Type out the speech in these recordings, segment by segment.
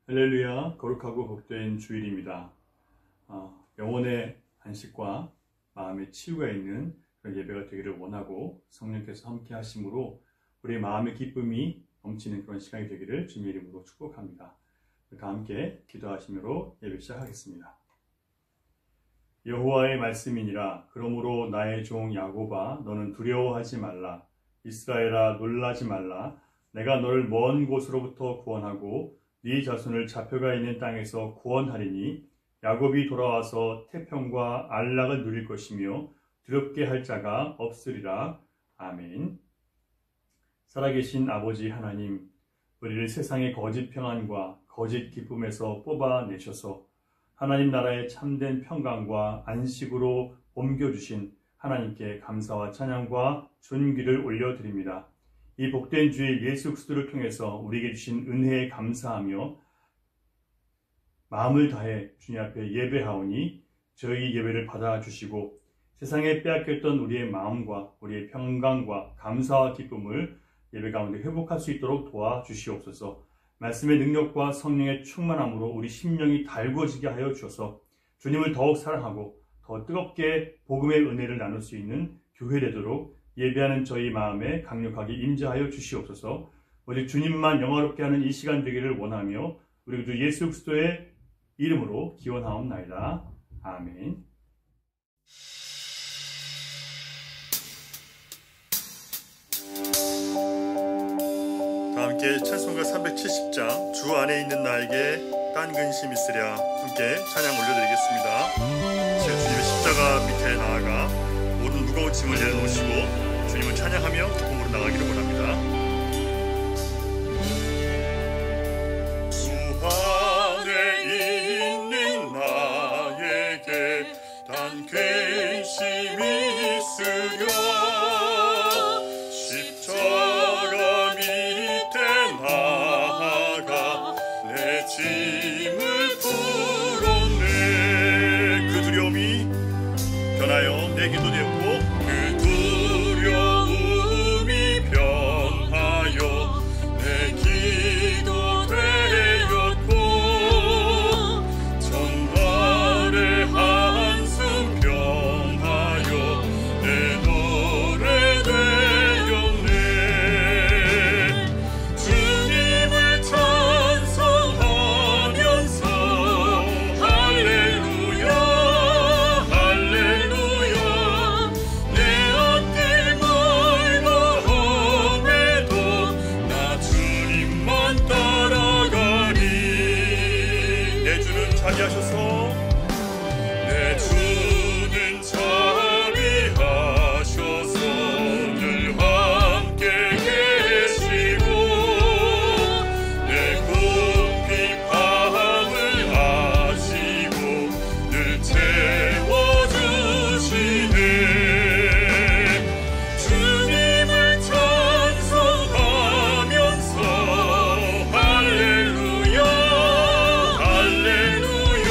할렐루야, 거룩하고 복된 주일입니다. 영혼의 안식과 마음의 치유가 있는 그런 예배가 되기를 원하고 성령께서 함께 하심으로 우리의 마음의 기쁨이 넘치는 그런 시간이 되기를 주님의 이름으로 축복합니다. 다 함께 기도하심으로 예배 시작하겠습니다. 여호와의 말씀이니라. 그러므로 나의 종 야곱아, 너는 두려워하지 말라. 이스라엘아, 놀라지 말라. 내가 너를 먼 곳으로부터 구원하고 네 자손을 잡혀가 있는 땅에서 구원하리니 야곱이 돌아와서 태평과 안락을 누릴 것이며 두렵게 할 자가 없으리라. 아멘. 살아계신 아버지 하나님, 우리를 세상의 거짓 평안과 거짓 기쁨에서 뽑아내셔서 하나님 나라의 참된 평강과 안식으로 옮겨주신 하나님께 감사와 찬양과 존귀를 올려드립니다. 이 복된 주일 예수 그리스도를 통해서 우리에게 주신 은혜에 감사하며 마음을 다해 주님 앞에 예배하오니 저희 예배를 받아주시고 세상에 빼앗겼던 우리의 마음과 우리의 평강과 감사와 기쁨을 예배 가운데 회복할 수 있도록 도와주시옵소서. 말씀의 능력과 성령의 충만함으로 우리 심령이 달궈지게 하여 주셔서 주님을 더욱 사랑하고 더 뜨겁게 복음의 은혜를 나눌 수 있는 교회 되도록 예배하는 저희 마음에 강력하게 임재하여 주시옵소서. 오직 주님만 영화롭게 하는 이 시간 되기를 원하며 우리 주 예수 그리스도의 이름으로 기원하옵나이다. 아멘. 다 함께 찬송가 370장 주 안에 있는 나에게 딴 근심 있으랴 함께 찬양 올려드리겠습니다. 제 주님의 십자가 밑에 나아가 모든 무거운 짐을 내려놓으시고 주님을 찬양하며 기쁨으로 나가기를 원합니다. 주 안에 있는 나에게 단 근심이 있으랴 십자가 밑에 나아가 내 짐을 풀었네. 그 두려움이 변하여 내 기도 되었고 그 두려움이 변하여 내 기도 되었고 전날의 한숨 변하여 내 노래 되었네. 주님을 찬송하면서 할렐루야 할렐루야 내 앞길 멀고 험해도 나 주님만 따라가리. 내 주는 자비하셔서 내 주는 자비하셔서 늘 함께 계시고 내 궁핍함을 아시고 늘 채워주시네. 주님을 찬송하면서 할렐루야 할렐루야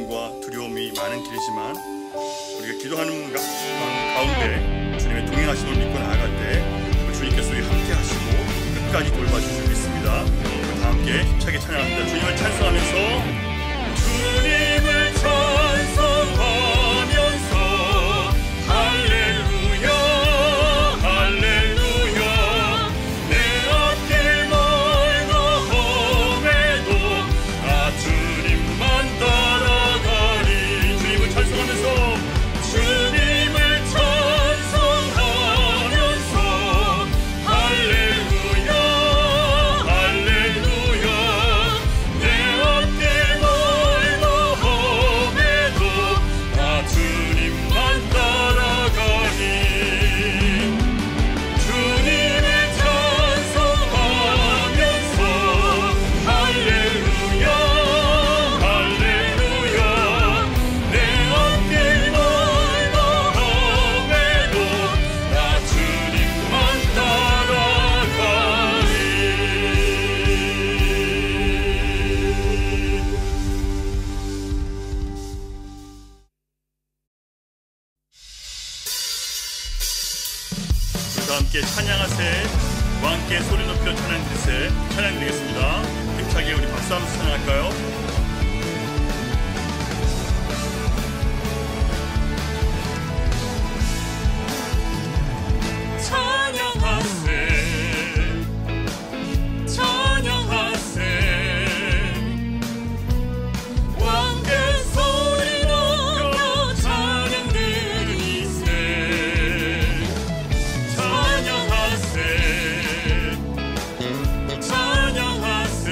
걱정과 두려움이 많은 길이지만 우리가 기도하는 가운데 주님의 동행하심을 믿고 나아갈 때 주님께서 우리 함께 하시고 끝까지 돌봐주실 수 있습니다. 다 함께 힘차게 찬양합니다. 주님을 찬송하면서 주님을 찬송하면서 할렐루야 할렐루야 내 앞길 멀고 험해도 나 주님만 따라가리. 주님을 찬송하면서 주님을 찬송하면서 할렐루야 할렐루야 내 앞길 멀고 험해도 나 주님만 따라가리. 주님을 찬송하면서 할렐루야 할렐루야 내 앞길 멀고 험해도 나 주님만 따라가리. 우리 다 함께 찬양하세. 와 함께 소리 높여 찬양 드리세. 찬양 드리겠습니다. 힘차게 우리 박수하면서 찬양할까요? 찬양하세 찬양하세 왕께 소리 높여 찬양 드리세. 찬양하세 찬양하세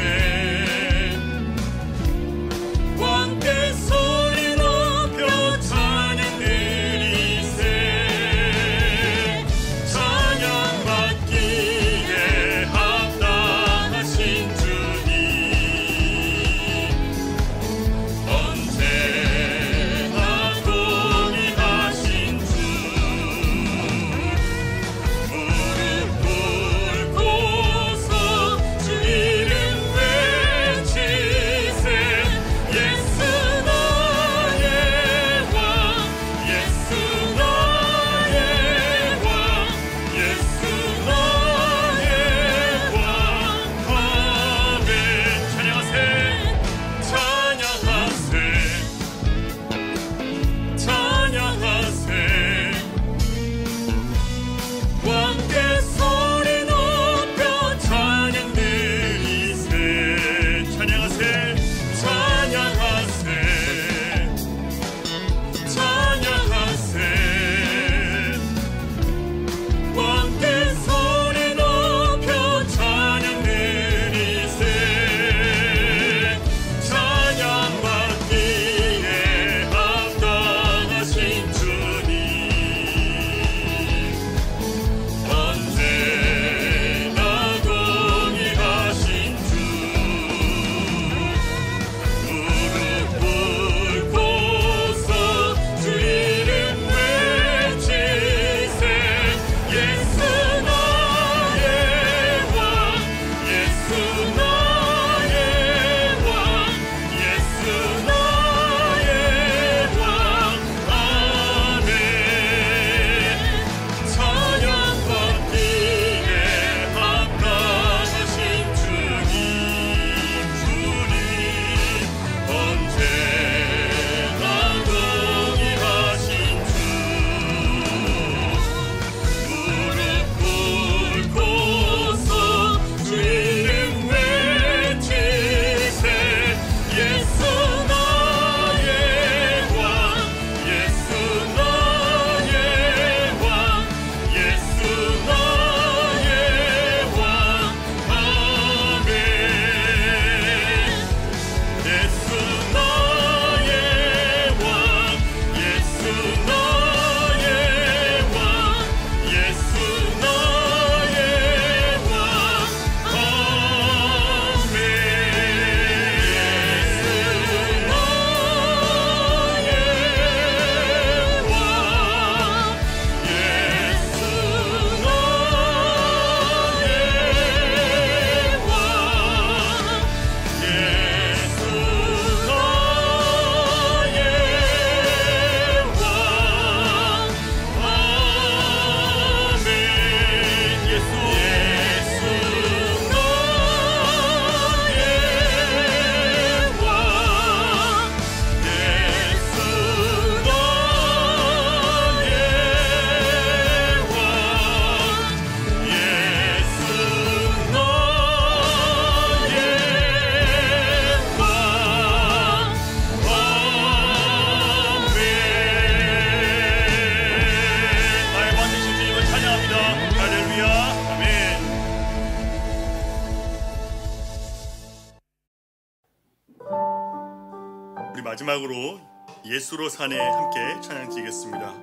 마지막으로 예수로 사네 함께 찬양 드리겠습니다.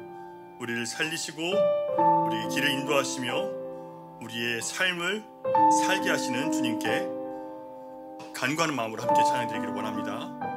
우리를 살리시고 우리 길을 인도하시며 우리의 삶을 살게 하시는 주님께 간구하는 마음으로 함께 찬양 드리기를 원합니다.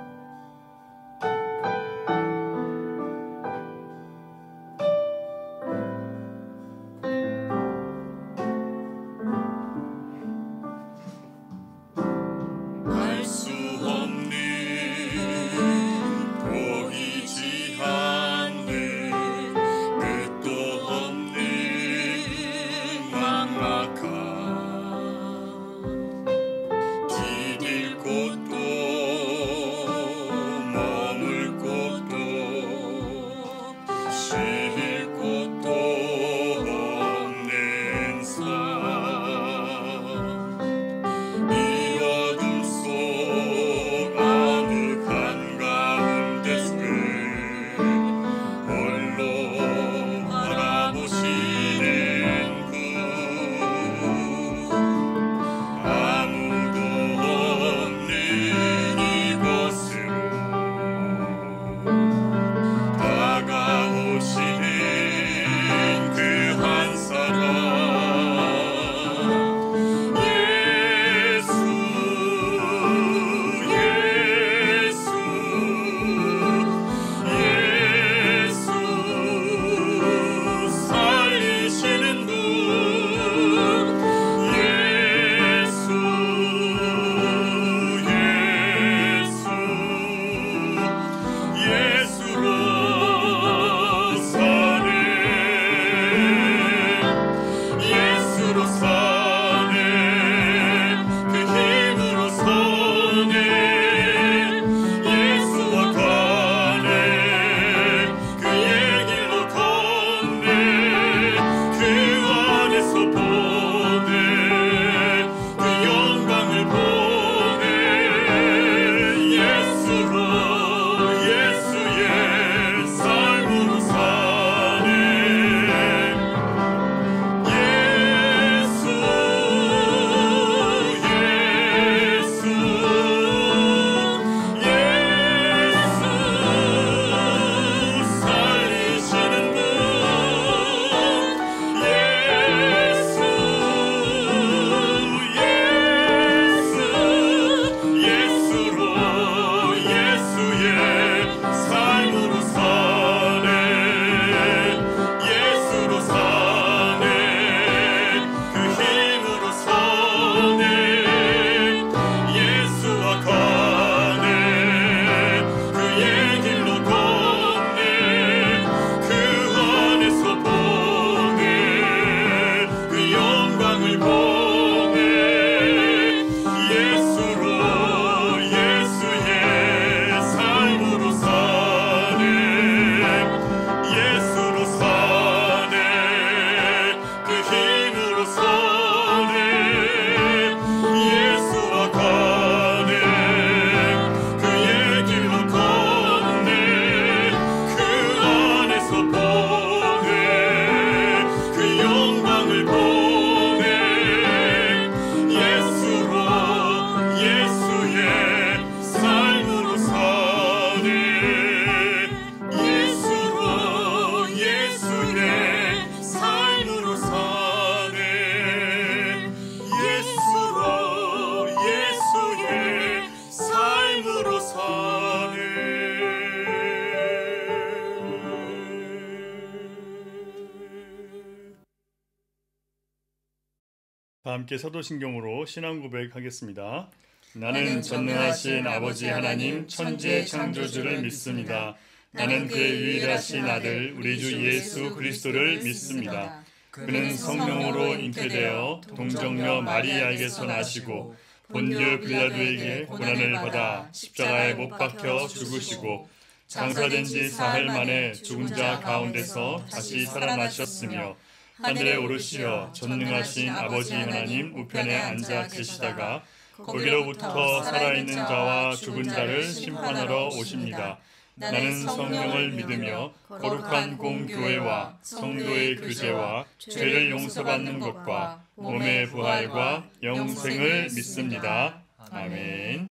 다 함께 사도신경으로 신앙 고백하겠습니다. 나는 전능하신 아버지 하나님 천지의 창조주를 믿습니다. 나는 그의 유일하신 아들 우리 주 예수 그리스도를 믿습니다. 그는 성령으로 잉태되어 동정녀 마리아에게서 나시고 본디오 빌라도에게 고난을 받아 십자가에 못 박혀 죽으시고 장사된 지 사흘 만에 죽은 자 가운데서 다시 살아나셨으며 하늘에 오르시어 전능하신 아버지 하나님 우편에 앉아 계시다가 거기로부터 살아있는 자와 죽은 자를 심판하러 오십니다. 나는 성령을 믿으며 거룩한 공교회와 성도의 교제와 죄를 용서받는 것과 몸의 부활과 영생을 믿습니다. 아멘.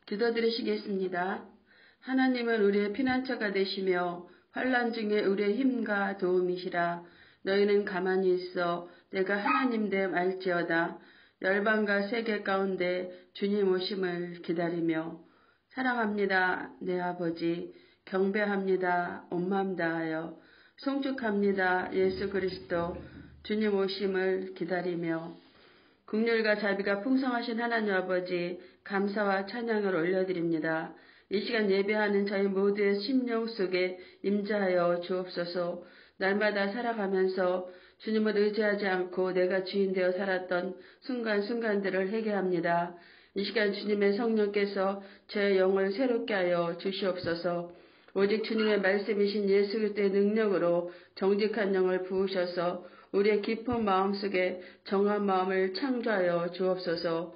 기도드리시겠습니다. 하나님은 우리의 피난처가 되시며 환난 중에 우리의 힘과 도움이시라. 너희는 가만히 있어 내가 하나님 됨 알지어다. 열방과 세계 가운데 주님 오심을 기다리며. 사랑합니다 내 아버지. 경배합니다 온 마음 다하여. 송축합니다 예수 그리스도. 주님 오심을 기다리며. 긍휼과 자비가 풍성하신 하나님 아버지, 감사와 찬양을 올려드립니다. 이 시간 예배하는 저희 모두의 심령 속에 임재하여 주옵소서. 날마다 살아가면서 주님을 의지하지 않고 내가 주인 되어 살았던 순간순간들을 회개합니다. 이 시간 주님의 성령께서 제 영을 새롭게 하여 주시옵소서. 오직 주님의 말씀이신 예수 그리스도의 능력으로 정직한 영을 부으셔서 우리의 깊은 마음속에 정한 마음을 창조하여 주옵소서.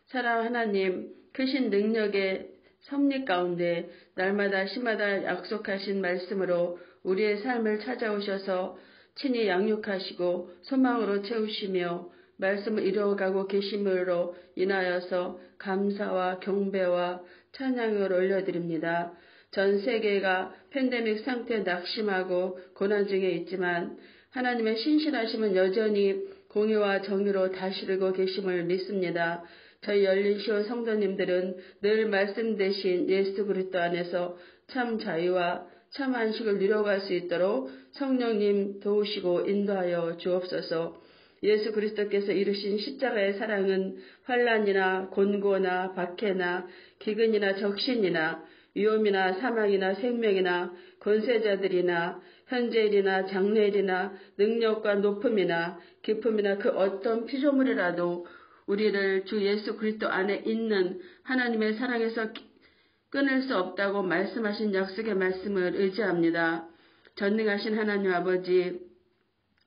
사랑 하나님, 크신 능력의 섭리 가운데 날마다 시마다 약속하신 말씀으로 우리의 삶을 찾아오셔서 친히 양육하시고 소망으로 채우시며 말씀을 이루어가고 계심으로 인하여서 감사와 경배와 찬양을 올려드립니다. 전 세계가 팬데믹 상태에 낙심하고 고난 중에 있지만 하나님의 신실하심은 여전히 공의와 정의로 다스리고 계심을 믿습니다. 저희 열린시온 성도님들은 늘 말씀 대신 예수 그리스도 안에서 참 자유와 참 안식을 누려갈 수 있도록 성령님 도우시고 인도하여 주옵소서. 예수 그리스도께서 이루신 십자가의 사랑은 환난이나 곤고나 박해나 기근이나 적신이나 위험이나 사망이나 생명이나 권세자들이나 현재일이나 장래일이나 능력과 높음이나 기쁨이나 그 어떤 피조물이라도 우리를 주 예수 그리스도 안에 있는 하나님의 사랑에서 끊을 수 없다고 말씀하신 약속의 말씀을 의지합니다. 전능하신 하나님 아버지,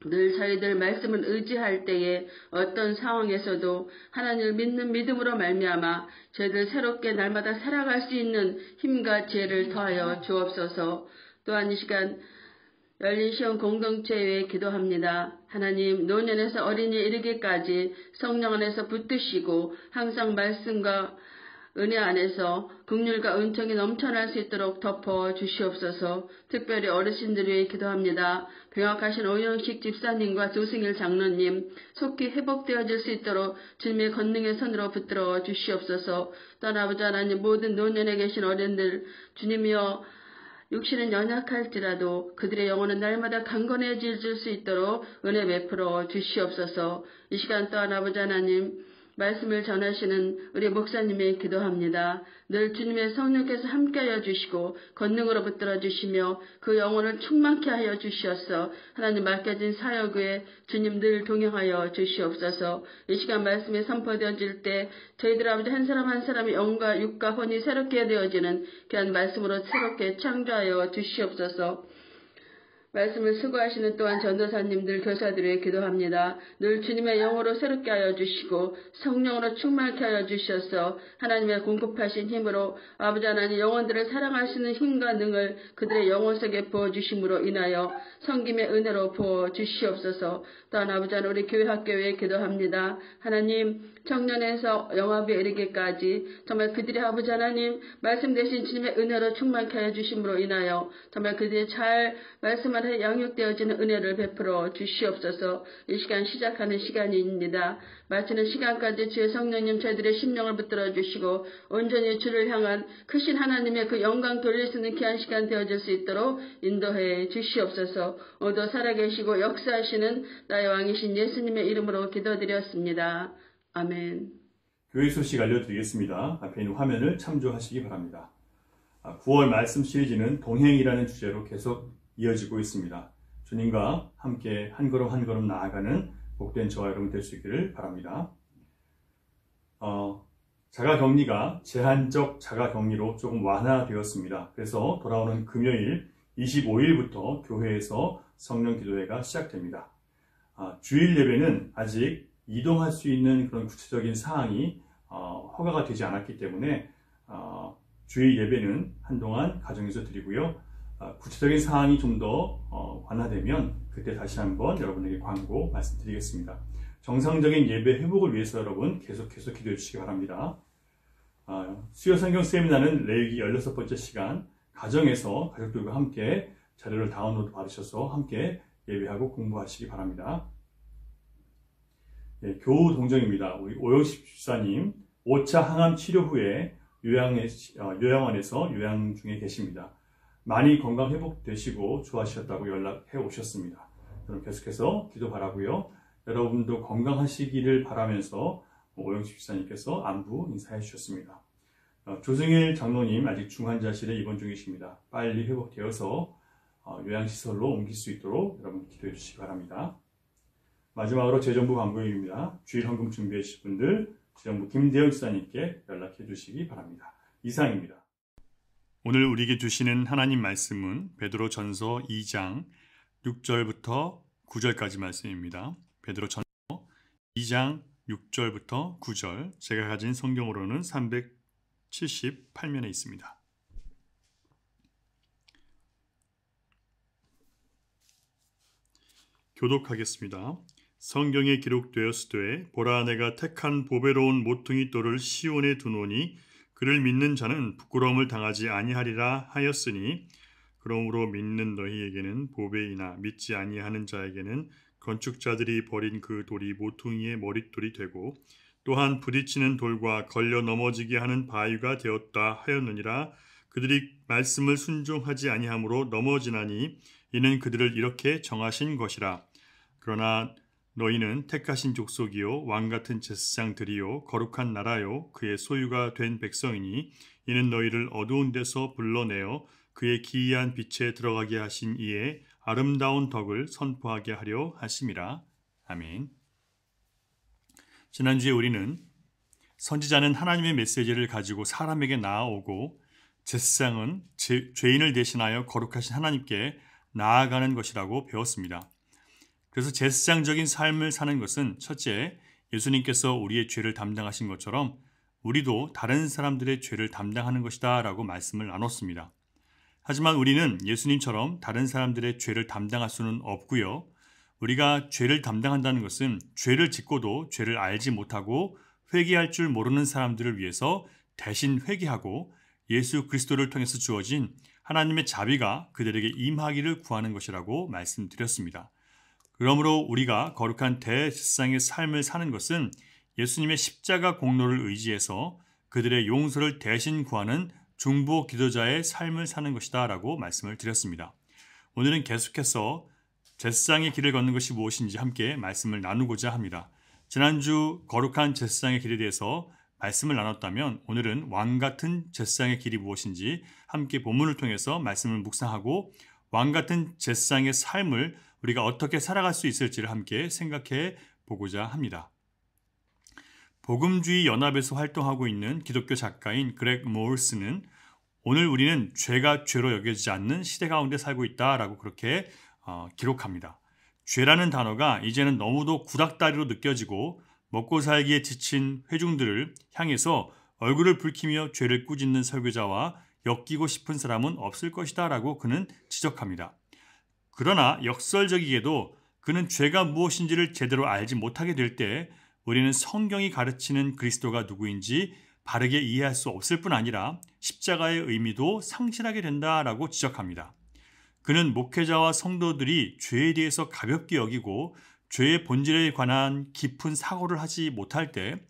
늘 저희들 말씀을 의지할 때에 어떤 상황에서도 하나님을 믿는 믿음으로 말미암아 저희들 새롭게 날마다 살아갈 수 있는 힘과 지혜를 더하여 주옵소서. 또한 이 시간 열린시온 공동체에 기도합니다. 하나님, 노년에서 어린이에 이르기까지 성령 안에서 붙드시고 항상 말씀과 은혜 안에서 긍휼과 은총이 넘쳐날 수 있도록 덮어 주시옵소서. 특별히 어르신들 위해 기도합니다. 병약하신 오영식 집사님과 조승일 장로님 속히 회복되어질 수 있도록 주님의 권능의 손으로 붙들어 주시옵소서. 또한 아버지 하나님, 모든 노년에 계신 어른들 주님이여 육신은 연약할지라도 그들의 영혼은 날마다 강건해질 수 있도록 은혜 베풀어 주시옵소서. 이 시간 또한 아버지 하나님, 말씀을 전하시는 우리 목사님의 기도합니다. 늘 주님의 성령께서 함께하여 주시고 권능으로 붙들어 주시며 그 영혼을 충만케 하여 주시옵소서. 하나님 맡겨진 사역 외에 주님 늘 동행하여 주시옵소서. 이 시간 말씀이 선포되어질 때 저희들 아버지 한 사람 한 사람의 영과 육과 혼이 새롭게 되어지는 귀한 말씀으로 새롭게 창조하여 주시옵소서. 말씀을 수고하시는 또한 전도사님들, 교사들에게 기도합니다. 늘 주님의 영으로 새롭게 하여 주시고 성령으로 충만케 하여 주셔서 하나님의 공급하신 힘으로 아버지 하나님 영혼들을 사랑하시는 힘과 능을 그들의 영혼 속에 부어주심으로 인하여 성김의 은혜로 부어주시옵소서. 또한 아버지 하나님 우리 교회 학교에 기도합니다. 하나님 청년에서 영화부에 이르기까지 정말 그들의 아버지 하나님 말씀 대신 주님의 은혜로 충만케 하여 주심으로 인하여 정말 그들이 잘 말씀을 양육되어지는 은혜를 베풀어 주시옵소서. 이 시간 시작하는 시간입니다. 마치는 시간까지 주의 성령님 저희들의 심령을 붙들어 주시고 온전히 주를 향한 크신 하나님의 그 영광 돌릴 수 있는 귀한 시간 되어질 수 있도록 인도해 주시옵소서. 오도 살아계시고 역사하시는 나의 왕이신 예수님의 이름으로 기도드렸습니다. 아멘. 교회 소식 알려드리겠습니다. 앞에 있는 화면을 참조하시기 바랍니다. 9월 말씀 시리즈는 동행이라는 주제로 계속 이어지고 있습니다. 주님과 함께 한 걸음 한 걸음 나아가는 복된 저와 여러분 될 수 있기를 바랍니다. 자가격리가 제한적 자가격리로 조금 완화되었습니다. 그래서 돌아오는 금요일 25일부터 교회에서 성령 기도회가 시작됩니다. 주일 예배는 아직 이동할 수 있는 그런 구체적인 사항이 허가가 되지 않았기 때문에 주일 예배는 한동안 가정에서 드리고요. 구체적인 사항이 좀 더 완화되면 그때 다시 한번 여러분에게 광고 말씀드리겠습니다. 정상적인 예배 회복을 위해서 여러분 계속해서 기도해 주시기 바랍니다. 수요 성경 세미나는 레위기 16번째 시간 가정에서 가족들과 함께 자료를 다운로드 받으셔서 함께 예배하고 공부하시기 바랍니다. 예, 교우 동정입니다. 우리 오영식 집사님 5차 항암 치료 후에 요양원에서 요양 중에 계십니다. 많이 건강 회복되시고 좋아지셨다고 연락해 오셨습니다. 저는 계속해서 기도 바라고요. 여러분도 건강하시기를 바라면서 오영식 집사님께서 안부 인사해 주셨습니다. 조승일 장로님 아직 중환자실에 입원 중이십니다. 빨리 회복되어서 요양시설로 옮길 수 있도록 여러분 기도해 주시기 바랍니다. 마지막으로 재정부 광고일입니다. 주일 헌금 준비해 주실 분들 재정부 김대영 집사님께 연락해 주시기 바랍니다. 이상입니다. 오늘 우리에게 주시는 하나님 말씀은 베드로 전서 2장 6절부터 9절까지 말씀입니다. 베드로 전서 2장 6절부터 9절, 제가 가진 성경으로는 378면에 있습니다. 교독하겠습니다. 성경에 기록되었으되 보라 내가 택한 보배로운 모퉁이 돌을 시온에 두노니 그를 믿는 자는 부끄러움을 당하지 아니하리라 하였으니 그러므로 믿는 너희에게는 보배이나 믿지 아니하는 자에게는 건축자들이 버린 그 돌이 모퉁이의 머릿돌이 되고 또한 부딪히는 돌과 걸려 넘어지게 하는 바위가 되었다 하였느니라. 그들이 말씀을 순종하지 아니하므로 넘어지나니 이는 그들을 이렇게 정하신 것이라. 그러나 너희는 택하신 족속이요 왕같은 제사장들이요 거룩한 나라요 그의 소유가 된 백성이니 이는 너희를 어두운 데서 불러내어 그의 기이한 빛에 들어가게 하신 이의 아름다운 덕을 선포하게 하려 하심이라. 아멘. 지난주에 우리는 선지자는 하나님의 메시지를 가지고 사람에게 나아오고 제사장은 죄인을 대신하여 거룩하신 하나님께 나아가는 것이라고 배웠습니다. 그래서 제사장적인 삶을 사는 것은 첫째, 예수님께서 우리의 죄를 담당하신 것처럼 우리도 다른 사람들의 죄를 담당하는 것이다 라고 말씀을 나눴습니다. 하지만 우리는 예수님처럼 다른 사람들의 죄를 담당할 수는 없고요. 우리가 죄를 담당한다는 것은 죄를 짓고도 죄를 알지 못하고 회개할 줄 모르는 사람들을 위해서 대신 회개하고 예수 그리스도를 통해서 주어진 하나님의 자비가 그들에게 임하기를 구하는 것이라고 말씀드렸습니다. 그러므로 우리가 거룩한 대제사장의 삶을 사는 것은 예수님의 십자가 공로를 의지해서 그들의 용서를 대신 구하는 중보 기도자의 삶을 사는 것이다 라고 말씀을 드렸습니다. 오늘은 계속해서 제사장의 길을 걷는 것이 무엇인지 함께 말씀을 나누고자 합니다. 지난주 거룩한 제사장의 길에 대해서 말씀을 나눴다면 오늘은 왕같은 제사장의 길이 무엇인지 함께 본문을 통해서 말씀을 묵상하고 왕같은 제사장의 삶을 우리가 어떻게 살아갈 수 있을지를 함께 생각해 보고자 합니다. 복음주의 연합에서 활동하고 있는 기독교 작가인 그렉 모어스는 오늘 우리는 죄가 죄로 여겨지지 않는 시대 가운데 살고 있다라고 그렇게 기록합니다. 죄라는 단어가 이제는 너무도 구닥다리로 느껴지고 먹고 살기에 지친 회중들을 향해서 얼굴을 붉히며 죄를 꾸짖는 설교자와 엮이고 싶은 사람은 없을 것이다 라고 그는 지적합니다. 그러나 역설적이게도 그는 죄가 무엇인지를 제대로 알지 못하게 될 때 우리는 성경이 가르치는 그리스도가 누구인지 바르게 이해할 수 없을 뿐 아니라 십자가의 의미도 상실하게 된다라고 지적합니다. 그는 목회자와 성도들이 죄에 대해서 가볍게 여기고 죄의 본질에 관한 깊은 사고를 하지 못할 때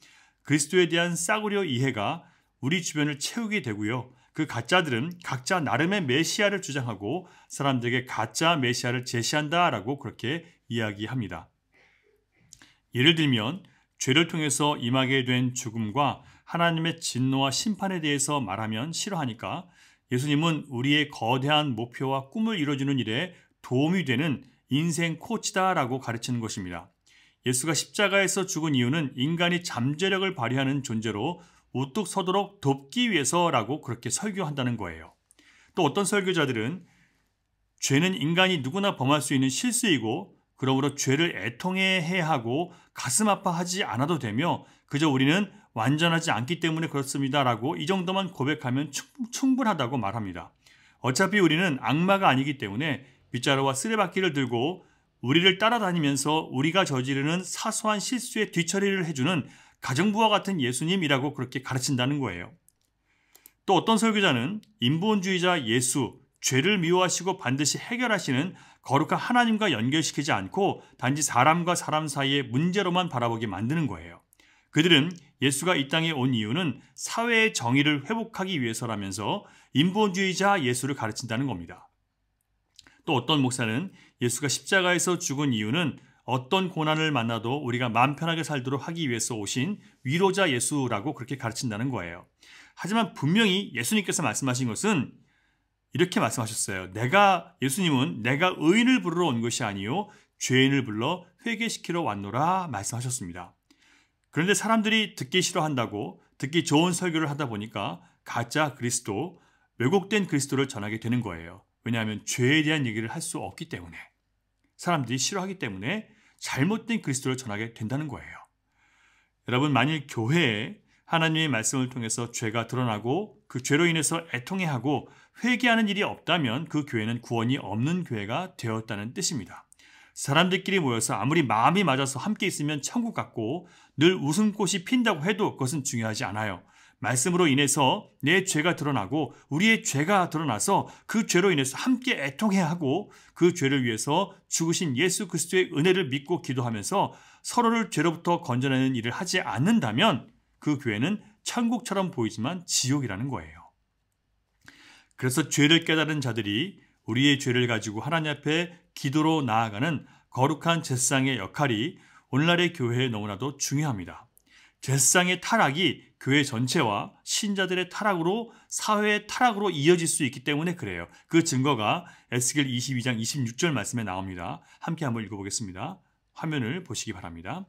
그리스도에 대한 싸구려 이해가 우리 주변을 채우게 되고요. 그 가짜들은 각자 나름의 메시아를 주장하고 사람들에게 가짜 메시아를 제시한다라고 그렇게 이야기합니다. 예를 들면 죄를 통해서 임하게 된 죽음과 하나님의 진노와 심판에 대해서 말하면 싫어하니까 예수님은 우리의 거대한 목표와 꿈을 이루어주는 일에 도움이 되는 인생 코치다라고 가르치는 것입니다. 예수가 십자가에서 죽은 이유는 인간이 잠재력을 발휘하는 존재로 우뚝 서도록 돕기 위해서라고 그렇게 설교한다는 거예요. 또 어떤 설교자들은 죄는 인간이 누구나 범할 수 있는 실수이고 그러므로 죄를 애통해야 하고 가슴 아파하지 않아도 되며 그저 우리는 완전하지 않기 때문에 그렇습니다라고 이 정도만 고백하면 충분하다고 말합니다. 어차피 우리는 악마가 아니기 때문에 빗자루와 쓰레받기를 들고 우리를 따라다니면서 우리가 저지르는 사소한 실수에 뒤처리를 해주는 가정부와 같은 예수님이라고 그렇게 가르친다는 거예요. 또 어떤 설교자는 인본주의자 예수, 죄를 미워하시고 반드시 해결하시는 거룩한 하나님과 연결시키지 않고 단지 사람과 사람 사이의 문제로만 바라보게 만드는 거예요. 그들은 예수가 이 땅에 온 이유는 사회의 정의를 회복하기 위해서라면서 인본주의자 예수를 가르친다는 겁니다. 또 어떤 목사는 예수가 십자가에서 죽은 이유는 어떤 고난을 만나도 우리가 마음 편하게 살도록 하기 위해서 오신 위로자 예수라고 그렇게 가르친다는 거예요. 하지만 분명히 예수님께서 말씀하신 것은 이렇게 말씀하셨어요. 예수님은 내가 의인을 부르러 온 것이 아니요 죄인을 불러 회개시키러 왔노라 말씀하셨습니다. 그런데 사람들이 듣기 싫어한다고 듣기 좋은 설교를 하다 보니까 가짜 그리스도, 왜곡된 그리스도를 전하게 되는 거예요. 왜냐하면 죄에 대한 얘기를 할 수 없기 때문에, 사람들이 싫어하기 때문에 잘못된 그리스도를 전하게 된다는 거예요. 여러분, 만일 교회에 하나님의 말씀을 통해서 죄가 드러나고 그 죄로 인해서 애통해하고 회개하는 일이 없다면 그 교회는 구원이 없는 교회가 되었다는 뜻입니다. 사람들끼리 모여서 아무리 마음이 맞아서 함께 있으면 천국 같고 늘 웃음꽃이 핀다고 해도 그것은 중요하지 않아요. 말씀으로 인해서 내 죄가 드러나고 우리의 죄가 드러나서 그 죄로 인해서 함께 애통해야 하고 그 죄를 위해서 죽으신 예수 그리스도의 은혜를 믿고 기도하면서 서로를 죄로부터 건져내는 일을 하지 않는다면 그 교회는 천국처럼 보이지만 지옥이라는 거예요. 그래서 죄를 깨달은 자들이 우리의 죄를 가지고 하나님 앞에 기도로 나아가는 거룩한 제사장의 역할이 오늘날의 교회에 너무나도 중요합니다. 제사장의 타락이 교회 전체와 신자들의 타락으로, 사회의 타락으로 이어질 수 있기 때문에 그래요. 그 증거가 에스겔 22장 26절 말씀에 나옵니다. 함께 한번 읽어보겠습니다. 화면을 보시기 바랍니다.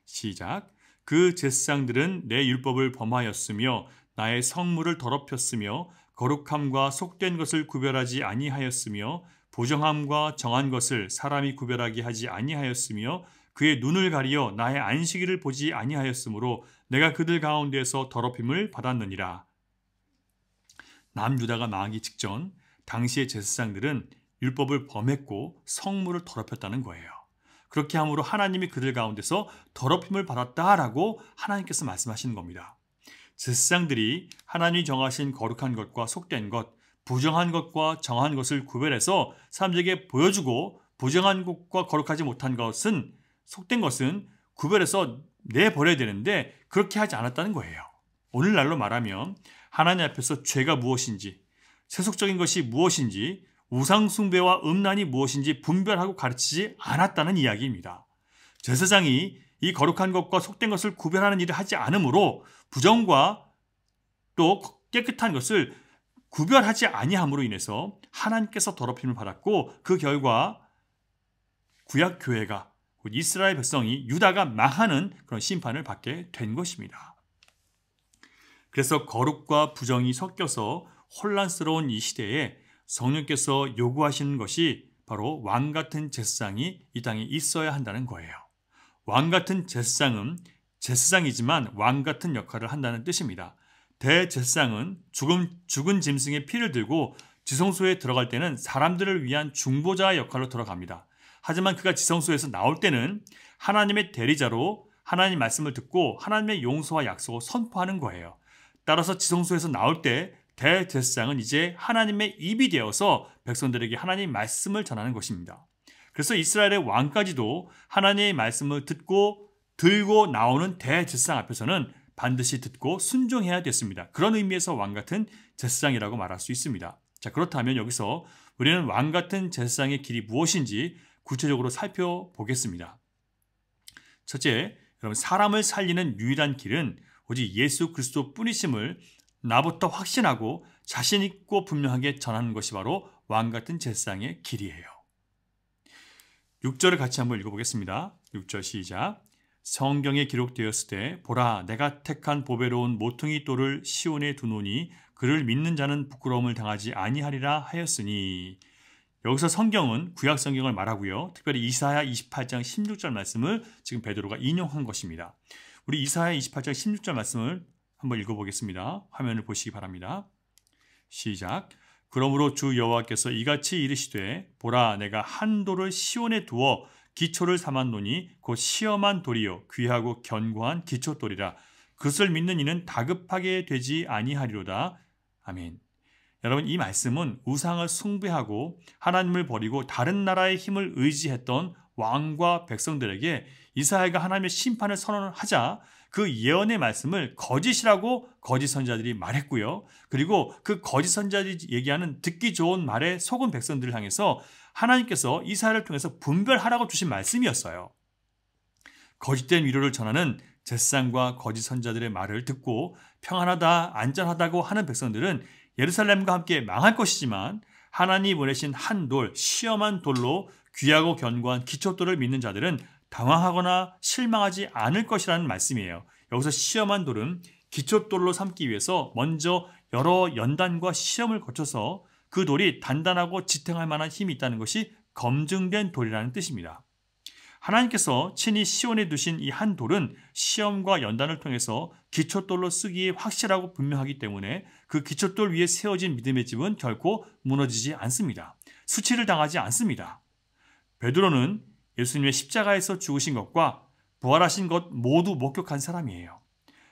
시작. 그 제사장들은 내 율법을 범하였으며 나의 성물을 더럽혔으며 거룩함과 속된 것을 구별하지 아니하였으며 부정함과 정한 것을 사람이 구별하게 하지 아니하였으며 그의 눈을 가리어 나의 안식일을 보지 아니하였으므로 내가 그들 가운데에서 더럽힘을 받았느니라. 남유다가 망하기 직전 당시의 제사장들은 율법을 범했고 성물을 더럽혔다는 거예요. 그렇게 함으로 하나님이 그들 가운데서 더럽힘을 받았다라고 하나님께서 말씀하시는 겁니다. 제사장들이 하나님이 정하신 거룩한 것과 속된 것, 부정한 것과 정한 것을 구별해서 사람들에게 보여주고 부정한 것과 거룩하지 못한 것은, 속된 것은 구별해서 내버려야 되는데 그렇게 하지 않았다는 거예요. 오늘날로 말하면 하나님 앞에서 죄가 무엇인지, 세속적인 것이 무엇인지, 우상숭배와 음란이 무엇인지 분별하고 가르치지 않았다는 이야기입니다. 제사장이 이 거룩한 것과 속된 것을 구별하는 일을 하지 않으므로 부정과 또 깨끗한 것을 구별하지 아니함으로 인해서 하나님께서 더럽힘을 받았고 그 결과 구약교회가, 이스라엘 백성이, 유다가 망하는 그런 심판을 받게 된 것입니다. 그래서 거룩과 부정이 섞여서 혼란스러운 이 시대에 성령께서 요구하시는 것이 바로 왕같은 제사장이 이 땅에 있어야 한다는 거예요. 왕같은 제사장은 제사장이지만 왕같은 역할을 한다는 뜻입니다. 대제사장은 죽은 짐승의 피를 들고 지성소에 들어갈 때는 사람들을 위한 중보자의 역할로 들어갑니다. 하지만 그가 지성소에서 나올 때는 하나님의 대리자로 하나님 말씀을 듣고 하나님의 용서와 약속을 선포하는 거예요. 따라서 지성소에서 나올 때 대제사장은 이제 하나님의 입이 되어서 백성들에게 하나님의 말씀을 전하는 것입니다. 그래서 이스라엘의 왕까지도 하나님의 말씀을 들고 나오는 대제사장 앞에서는 반드시 듣고 순종해야 됐습니다. 그런 의미에서 왕같은 제사장이라고 말할 수 있습니다. 자, 그렇다면 여기서 우리는 왕같은 제사장의 길이 무엇인지 구체적으로 살펴보겠습니다. 첫째, 여러분, 사람을 살리는 유일한 길은 오직 예수 그리스도 뿐이심을 나부터 확신하고 자신 있고 분명하게 전하는 것이 바로 왕같은 제사장의 길이에요. 6절을 같이 한번 읽어보겠습니다. 6절 시작. 성경에 기록되었을 때 보라 내가 택한 보배로운 모퉁이 돌을 시온에 두노니 그를 믿는 자는 부끄러움을 당하지 아니하리라 하였으니, 여기서 성경은 구약 성경을 말하고요. 특별히 이사야 28장 16절 말씀을 지금 베드로가 인용한 것입니다. 우리 이사야 28장 16절 말씀을 한번 읽어보겠습니다. 화면을 보시기 바랍니다. 시작. 그러므로 주 여호와께서 이같이 이르시되 보라 내가 한 돌을 시온에 두어 기초를 삼았노니 곧 시험한 돌이요 귀하고 견고한 기초돌이라. 그것을 믿는 이는 다급하게 되지 아니하리로다. 아멘. 여러분, 이 말씀은 우상을 숭배하고 하나님을 버리고 다른 나라의 힘을 의지했던 왕과 백성들에게 이사야가 하나님의 심판을 선언하자 그 예언의 말씀을 거짓이라고 거짓 선지자들이 말했고요. 그리고 그 거짓 선지자들이 얘기하는 듣기 좋은 말에 속은 백성들을 향해서 하나님께서 이사야를 통해서 분별하라고 주신 말씀이었어요. 거짓된 위로를 전하는 제사장과 거짓 선지자들의 말을 듣고 평안하다, 안전하다고 하는 백성들은 예루살렘과 함께 망할 것이지만 하나님이 보내신 한 돌, 시험한 돌로 귀하고 견고한 기초돌을 믿는 자들은 당황하거나 실망하지 않을 것이라는 말씀이에요. 여기서 시험한 돌은 기초돌로 삼기 위해서 먼저 여러 연단과 시험을 거쳐서 그 돌이 단단하고 지탱할 만한 힘이 있다는 것이 검증된 돌이라는 뜻입니다. 하나님께서 친히 시온에 두신 이 한 돌은 시험과 연단을 통해서 기초돌로 쓰기에 확실하고 분명하기 때문에 그 기초돌 위에 세워진 믿음의 집은 결코 무너지지 않습니다. 수치를 당하지 않습니다. 베드로는 예수님의 십자가에서 죽으신 것과 부활하신 것 모두 목격한 사람이에요.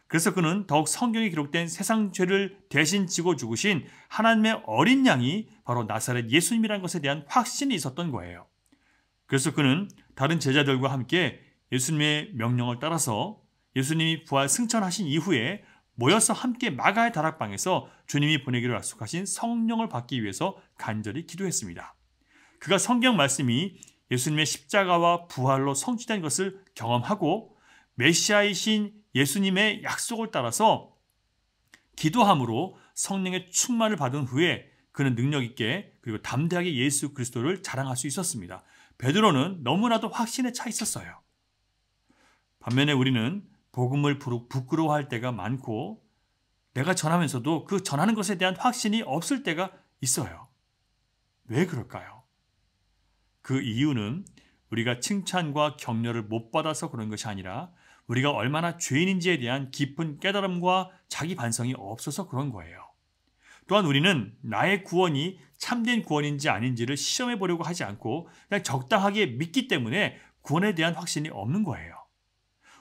그래서 그는 더욱 성경에 기록된 세상 죄를 대신 지고 죽으신 하나님의 어린 양이 바로 나사렛 예수님이라는 것에 대한 확신이 있었던 거예요. 그래서 그는 다른 제자들과 함께 예수님의 명령을 따라서 예수님이 부활 승천하신 이후에 모여서 함께 마가의 다락방에서 주님이 보내기로 약속하신 성령을 받기 위해서 간절히 기도했습니다. 그가 성경 말씀이 예수님의 십자가와 부활로 성취된 것을 경험하고 메시아이신 예수님의 약속을 따라서 기도함으로 성령의 충만을 받은 후에 그는 능력 있게 그리고 담대하게 예수 그리스도를 자랑할 수 있었습니다. 베드로는 너무나도 확신에 차 있었어요. 반면에 우리는 복음을 부끄러워할 때가 많고 내가 전하면서도 그 전하는 것에 대한 확신이 없을 때가 있어요. 왜 그럴까요? 그 이유는 우리가 칭찬과 격려를 못 받아서 그런 것이 아니라 우리가 얼마나 죄인인지에 대한 깊은 깨달음과 자기 반성이 없어서 그런 거예요. 또한 우리는 나의 구원이 참된 구원인지 아닌지를 시험해 보려고 하지 않고 그냥 적당하게 믿기 때문에 구원에 대한 확신이 없는 거예요.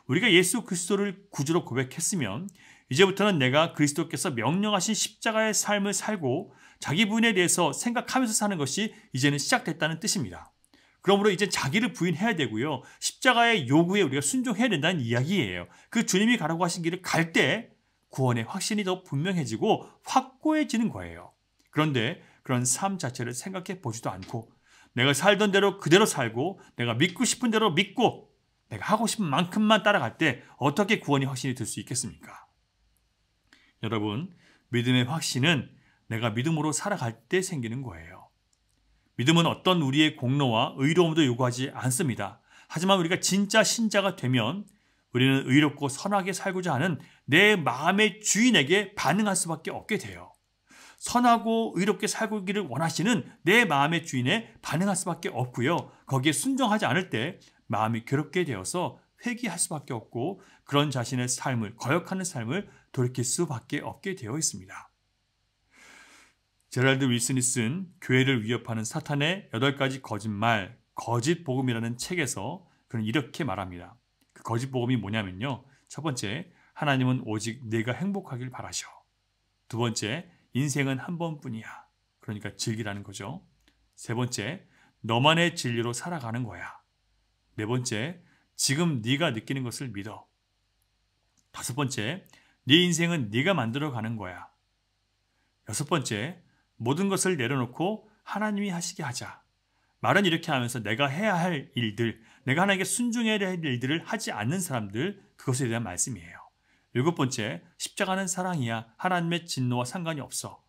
우리가 예수 그리스도를 구주로 고백했으면 이제부터는 내가 그리스도께서 명령하신 십자가의 삶을 살고 자기 부인에 대해서 생각하면서 사는 것이 이제는 시작됐다는 뜻입니다. 그러므로 이제 자기를 부인해야 되고요. 십자가의 요구에 우리가 순종해야 된다는 이야기예요. 그 주님이 가라고 하신 길을 갈 때 구원의 확신이 더 분명해지고 확고해지는 거예요. 그런데 그런 삶 자체를 생각해 보지도 않고 내가 살던 대로 그대로 살고 내가 믿고 싶은 대로 믿고 내가 하고 싶은 만큼만 따라갈 때 어떻게 구원이 확신이 들 수 있겠습니까? 여러분, 믿음의 확신은 내가 믿음으로 살아갈 때 생기는 거예요. 믿음은 어떤 우리의 공로와 의로움도 요구하지 않습니다. 하지만 우리가 진짜 신자가 되면 우리는 의롭고 선하게 살고자 하는 내 마음의 주인에게 반응할 수밖에 없게 돼요. 선하고 의롭게 살기를 원하시는 내 마음의 주인에 반응할 수밖에 없고요. 거기에 순종하지 않을 때 마음이 괴롭게 되어서 회개할 수밖에 없고 그런 자신의 삶을 거역하는 삶을 돌이킬 수밖에 없게 되어 있습니다. 제랄드 윌슨이 쓴 교회를 위협하는 사탄의 8가지 거짓말, 거짓 복음이라는 책에서 그는 이렇게 말합니다. 그 거짓 복음이 뭐냐면요. 첫 번째, 하나님은 오직 내가 행복하길 바라셔. 두 번째, 인생은 한 번뿐이야. 그러니까 즐기라는 거죠. 세 번째, 너만의 진리로 살아가는 거야. 네 번째, 지금 네가 느끼는 것을 믿어. 다섯 번째, 네 인생은 네가 만들어가는 거야. 여섯 번째, 모든 것을 내려놓고 하나님이 하시게 하자. 말은 이렇게 하면서 내가 해야 할 일들, 내가 하나님께 순종해야 할 일들을 하지 않는 사람들, 그것에 대한 말씀이에요. 일곱 번째, 십자가는 사랑이야. 하나님의 진노와 상관이 없어.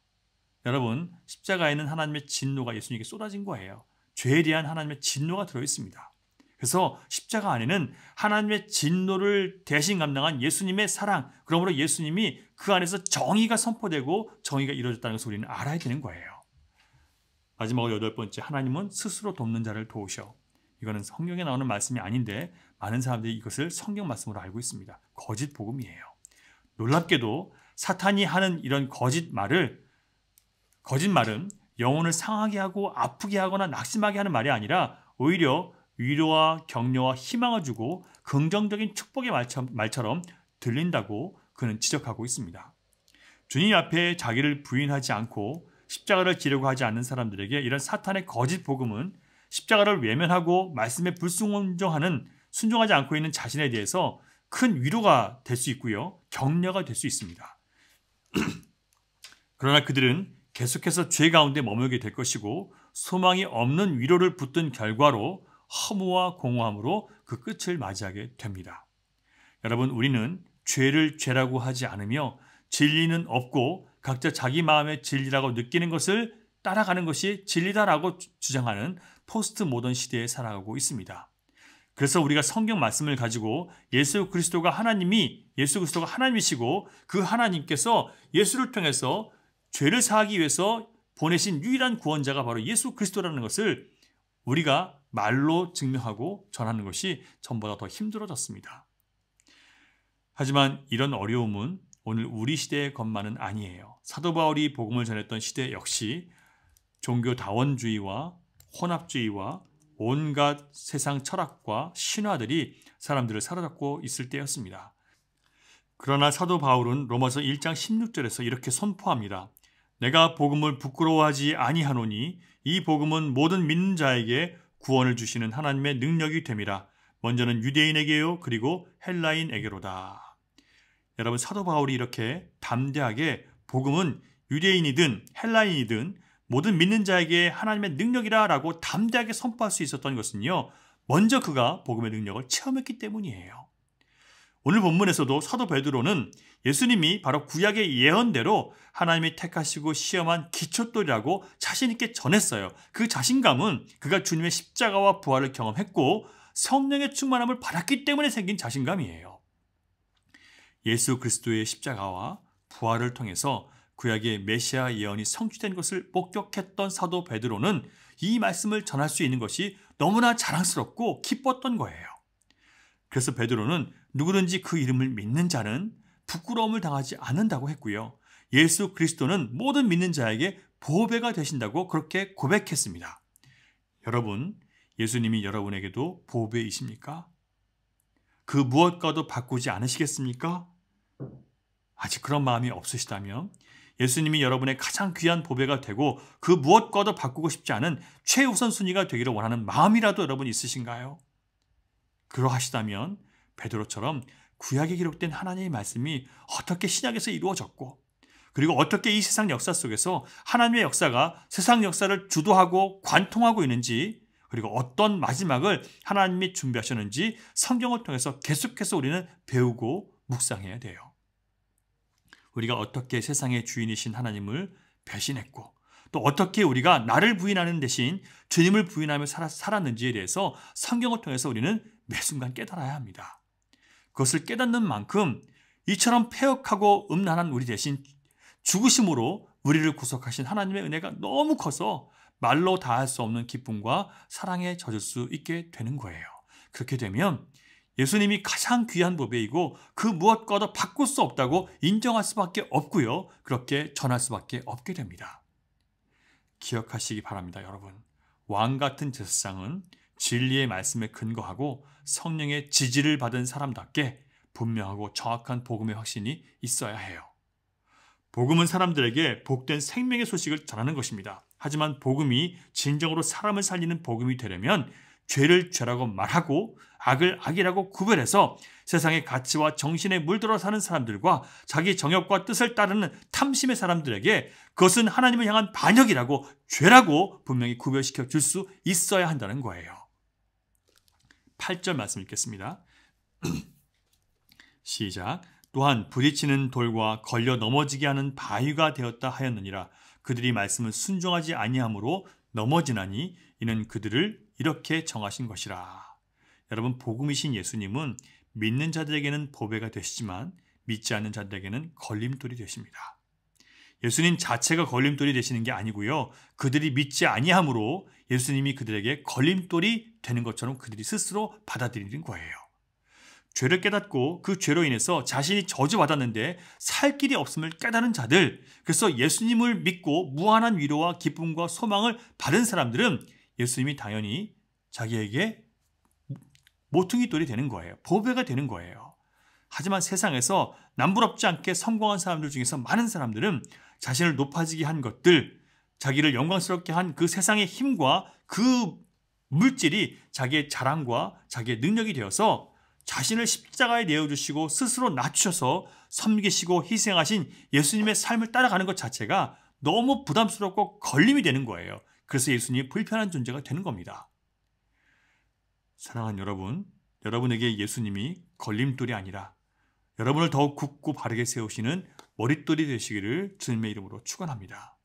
여러분, 십자가에는 하나님의 진노가 예수님께 쏟아진 거예요. 죄에 대한 하나님의 진노가 들어있습니다. 그래서 십자가 안에는 하나님의 진노를 대신 감당한 예수님의 사랑, 그러므로 예수님이 그 안에서 정의가 선포되고 정의가 이루어졌다는 것을 우리는 알아야 되는 거예요. 마지막으로 8번째, 하나님은 스스로 돕는 자를 도우셔. 이거는 성경에 나오는 말씀이 아닌데 많은 사람들이 이것을 성경 말씀으로 알고 있습니다. 거짓 복음이에요. 놀랍게도 사탄이 하는 이런 거짓말은 영혼을 상하게 하고 아프게 하거나 낙심하게 하는 말이 아니라 오히려 위로와 격려와 희망을 주고 긍정적인 축복의 말처럼 들린다고 그는 지적하고 있습니다. 주님 앞에 자기를 부인하지 않고 십자가를 지려고 하지 않는 사람들에게 이런 사탄의 거짓 복음은 십자가를 외면하고 말씀에 순종하지 않고 있는 자신에 대해서 큰 위로가 될 수 있고요. 격려가 될 수 있습니다. 그러나 그들은 계속해서 죄 가운데 머물게 될 것이고 소망이 없는 위로를 붙든 결과로 허무와 공허함으로 그 끝을 맞이하게 됩니다. 여러분, 우리는 죄를 죄라고 하지 않으며 진리는 없고 각자 자기 마음의 진리라고 느끼는 것을 따라가는 것이 진리다라고 주장하는 포스트 모던 시대에 살아가고 있습니다. 그래서 우리가 성경 말씀을 가지고 예수 그리스도가 하나님이시고 그 하나님께서 예수를 통해서 죄를 사하기 위해서 보내신 유일한 구원자가 바로 예수 그리스도라는 것을 우리가 말로 증명하고 전하는 것이 전보다 더 힘들어졌습니다. 하지만 이런 어려움은 오늘 우리 시대의 것만은 아니에요. 사도 바울이 복음을 전했던 시대 역시 종교 다원주의와 혼합주의와 온갖 세상 철학과 신화들이 사람들을 사로잡고 있을 때였습니다. 그러나 사도 바울은 로마서 1장 16절에서 이렇게 선포합니다. 내가 복음을 부끄러워하지 아니하노니 이 복음은 모든 믿는 자에게 구원을 주시는 하나님의 능력이 됨이라. 먼저는 유대인에게요 그리고 헬라인에게로다. 여러분, 사도 바울이 이렇게 담대하게 복음은 유대인이든 헬라인이든 모든 믿는 자에게 하나님의 능력이라 라고 담대하게 선포할 수 있었던 것은요, 먼저 그가 복음의 능력을 체험했기 때문이에요. 오늘 본문에서도 사도 베드로는 예수님이 바로 구약의 예언대로 하나님이 택하시고 시험한 기초돌이라고 자신 있게 전했어요. 그 자신감은 그가 주님의 십자가와 부활을 경험했고 성령의 충만함을 받았기 때문에 생긴 자신감이에요. 예수 그리스도의 십자가와 부활을 통해서 구약의 메시아 예언이 성취된 것을 목격했던 사도 베드로는 이 말씀을 전할 수 있는 것이 너무나 자랑스럽고 기뻤던 거예요. 그래서 베드로는 누구든지 그 이름을 믿는 자는 부끄러움을 당하지 않는다고 했고요. 예수 그리스도는 모든 믿는 자에게 보배가 되신다고 그렇게 고백했습니다. 여러분, 예수님이 여러분에게도 보배이십니까? 그 무엇과도 바꾸지 않으시겠습니까? 아직 그런 마음이 없으시다면 예수님이 여러분의 가장 귀한 보배가 되고 그 무엇과도 바꾸고 싶지 않은 최우선 순위가 되기를 원하는 마음이라도 여러분 있으신가요? 그러하시다면 베드로처럼 구약에 기록된 하나님의 말씀이 어떻게 신약에서 이루어졌고 그리고 어떻게 이 세상 역사 속에서 하나님의 역사가 세상 역사를 주도하고 관통하고 있는지 그리고 어떤 마지막을 하나님이 준비하셨는지 성경을 통해서 계속해서 우리는 배우고 묵상해야 돼요. 우리가 어떻게 세상의 주인이신 하나님을 배신했고 또 어떻게 우리가 나를 부인하는 대신 주님을 부인하며 살았는지에 대해서 성경을 통해서 우리는 매 순간 깨달아야 합니다. 그것을 깨닫는 만큼 이처럼 패역하고 음란한 우리 대신 죽으심으로 우리를 구속하신 하나님의 은혜가 너무 커서 말로 다할 수 없는 기쁨과 사랑에 젖을 수 있게 되는 거예요. 그렇게 되면 예수님이 가장 귀한 보배이고 그 무엇과도 바꿀 수 없다고 인정할 수밖에 없고요. 그렇게 전할 수밖에 없게 됩니다. 기억하시기 바랍니다, 여러분. 왕 같은 제사장은 진리의 말씀에 근거하고 성령의 지지를 받은 사람답게 분명하고 정확한 복음의 확신이 있어야 해요. 복음은 사람들에게 복된 생명의 소식을 전하는 것입니다. 하지만 복음이 진정으로 사람을 살리는 복음이 되려면 죄를 죄라고 말하고 악을 악이라고 구별해서 세상의 가치와 정신에 물들어 사는 사람들과 자기 정욕과 뜻을 따르는 탐심의 사람들에게 그것은 하나님을 향한 반역이라고 죄라고 분명히 구별시켜 줄 수 있어야 한다는 거예요. 8절 말씀 읽겠습니다. 시작. 또한 부딪히는 돌과 걸려 넘어지게 하는 바위가 되었다 하였느니라. 그들이 말씀을 순종하지 아니하므로 넘어지나니 이는 그들을 이렇게 정하신 것이라. 여러분, 복음이신 예수님은 믿는 자들에게는 보배가 되시지만 믿지 않는 자들에게는 걸림돌이 되십니다. 예수님 자체가 걸림돌이 되시는 게 아니고요. 그들이 믿지 아니함으로 예수님이 그들에게 걸림돌이 되는 것처럼 그들이 스스로 받아들이는 거예요. 죄를 깨닫고 그 죄로 인해서 자신이 저주받았는데 살 길이 없음을 깨달은 자들, 그래서 예수님을 믿고 무한한 위로와 기쁨과 소망을 받은 사람들은 예수님이 당연히 자기에게 모퉁이돌이 되는 거예요. 보배가 되는 거예요. 하지만 세상에서 남부럽지 않게 성공한 사람들 중에서 많은 사람들은 자신을 높아지게 한 것들, 자기를 영광스럽게 한 그 세상의 힘과 그 물질이 자기의 자랑과 자기의 능력이 되어서 자신을 십자가에 내어주시고 스스로 낮추셔서 섬기시고 희생하신 예수님의 삶을 따라가는 것 자체가 너무 부담스럽고 걸림이 되는 거예요. 그래서 예수님이 불편한 존재가 되는 겁니다. 사랑하는 여러분, 여러분에게 예수님이 걸림돌이 아니라 여러분을 더욱 굳고 바르게 세우시는 머릿돌이 되시기를 주님의 이름으로 축원합니다.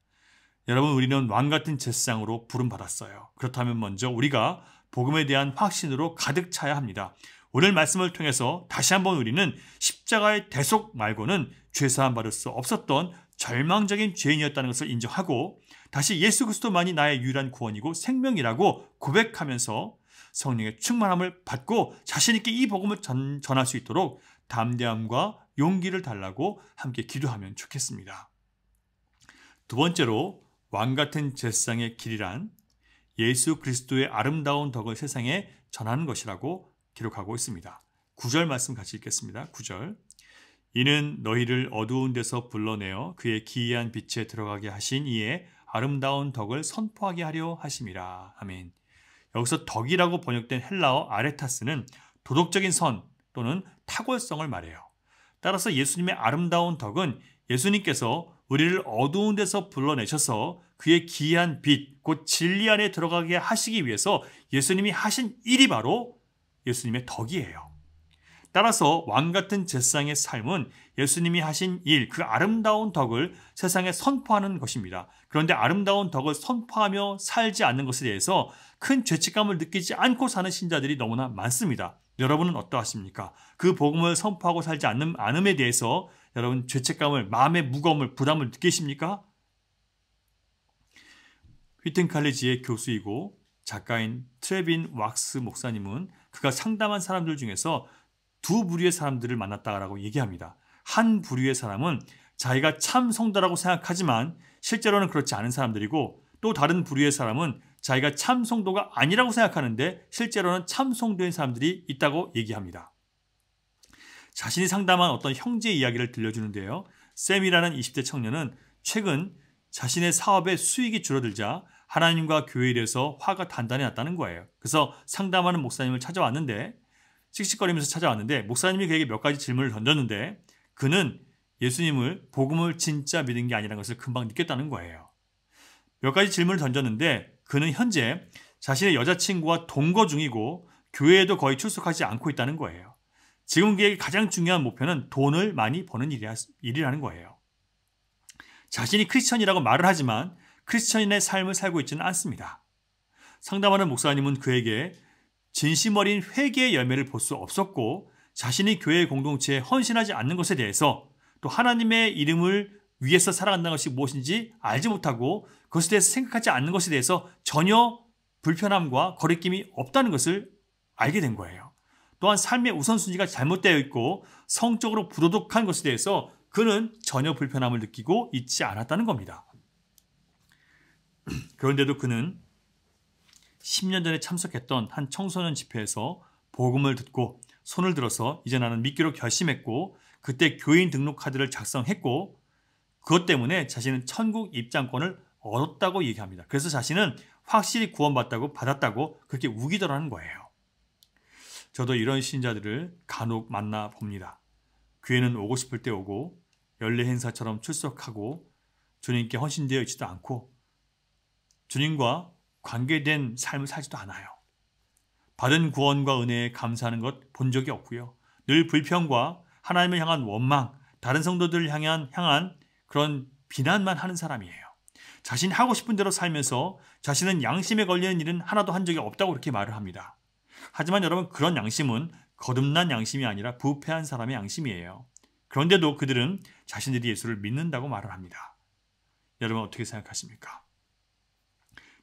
여러분, 우리는 왕같은 제사장으로 부름받았어요. 그렇다면 먼저 우리가 복음에 대한 확신으로 가득 차야 합니다. 오늘 말씀을 통해서 다시 한번 우리는 십자가의 대속 말고는 죄사함 받을 수 없었던 절망적인 죄인이었다는 것을 인정하고 다시 예수 그리스도만이 나의 유일한 구원이고 생명이라고 고백하면서 성령의 충만함을 받고 자신 있게 이 복음을 전할 수 있도록 담대함과 용기를 달라고 함께 기도하면 좋겠습니다. 두 번째로 왕같은 제사장의 길이란 예수 그리스도의 아름다운 덕을 세상에 전하는 것이라고 기록하고 있습니다. 9절 말씀 같이 읽겠습니다. 9절. 이는 너희를 어두운 데서 불러내어 그의 기이한 빛에 들어가게 하신 이의 아름다운 덕을 선포하게 하려 하심이라. 아멘. 여기서 덕이라고 번역된 헬라어 아레타스는 도덕적인 선 또는 탁월성을 말해요. 따라서 예수님의 아름다운 덕은 예수님께서 우리를 어두운 데서 불러내셔서 그의 기이한 빛, 곧 진리 안에 들어가게 하시기 위해서 예수님이 하신 일이 바로 예수님의 덕이에요. 따라서 왕같은 제사장의 삶은 예수님이 하신 일, 그 아름다운 덕을 세상에 선포하는 것입니다. 그런데 아름다운 덕을 선포하며 살지 않는 것에 대해서 큰 죄책감을 느끼지 않고 사는 신자들이 너무나 많습니다. 여러분은 어떠하십니까? 그 복음을 선포하고 살지 않음에 대해서 여러분 죄책감을, 마음의 무거움을, 부담을 느끼십니까? 휘튼 칼리지의 교수이고 작가인 트레빈 왁스 목사님은 그가 상담한 사람들 중에서 두 부류의 사람들을 만났다라고 얘기합니다. 한 부류의 사람은 자기가 참 성도라고 생각하지만 실제로는 그렇지 않은 사람들이고, 또 다른 부류의 사람은 자기가 참 성도가 아니라고 생각하는데 실제로는 참 성도인 사람들이 있다고 얘기합니다. 자신이 상담한 어떤 형제의 이야기를 들려주는데요. 샘이라는 20대 청년은 최근 자신의 사업의 수익이 줄어들자 하나님과 교회에 대해서 화가 단단히 났다는 거예요. 그래서 상담하는 목사님을 찾아왔는데, 씩씩거리면서 찾아왔는데 목사님이 그에게 몇 가지 질문을 던졌는데 그는 예수님을, 복음을 진짜 믿은 게 아니라는 것을 금방 느꼈다는 거예요. 몇 가지 질문을 던졌는데 그는 현재 자신의 여자친구와 동거 중이고 교회에도 거의 출석하지 않고 있다는 거예요. 지금 그에게 가장 중요한 목표는 돈을 많이 버는 일이라는 거예요. 자신이 크리스천이라고 말을 하지만 크리스천인의 삶을 살고 있지는 않습니다. 상담하는 목사님은 그에게 진심 어린 회개의 열매를 볼 수 없었고 자신이 교회 공동체에 헌신하지 않는 것에 대해서, 또 하나님의 이름을 위해서 살아간다는 것이 무엇인지 알지 못하고 그것에 대해서 생각하지 않는 것에 대해서 전혀 불편함과 거리낌이 없다는 것을 알게 된 거예요. 또한 삶의 우선순위가 잘못되어 있고 성적으로 부도덕한 것에 대해서 그는 전혀 불편함을 느끼고 있지 않았다는 겁니다. 그런데도 그는 10년 전에 참석했던 한 청소년 집회에서 복음을 듣고 손을 들어서 이제 나는 믿기로 결심했고 그때 교인 등록 카드를 작성했고 그것 때문에 자신은 천국 입장권을 얻었다고 얘기합니다. 그래서 자신은 확실히 구원받았다고 그렇게 우기더라는 거예요. 저도 이런 신자들을 간혹 만나 봅니다. 교회는 오고 싶을 때 오고 연례 행사처럼 출석하고 주님께 헌신되어 있지도 않고 주님과 관계된 삶을 살지도 않아요. 받은 구원과 은혜에 감사하는 것 본 적이 없고요. 늘 불평과 하나님을 향한 원망, 다른 성도들을 향한 그런 비난만 하는 사람이에요. 자신이 하고 싶은 대로 살면서 자신은 양심에 걸리는 일은 하나도 한 적이 없다고 그렇게 말을 합니다. 하지만 여러분, 그런 양심은 거듭난 양심이 아니라 부패한 사람의 양심이에요. 그런데도 그들은 자신들이 예수를 믿는다고 말을 합니다. 여러분 어떻게 생각하십니까?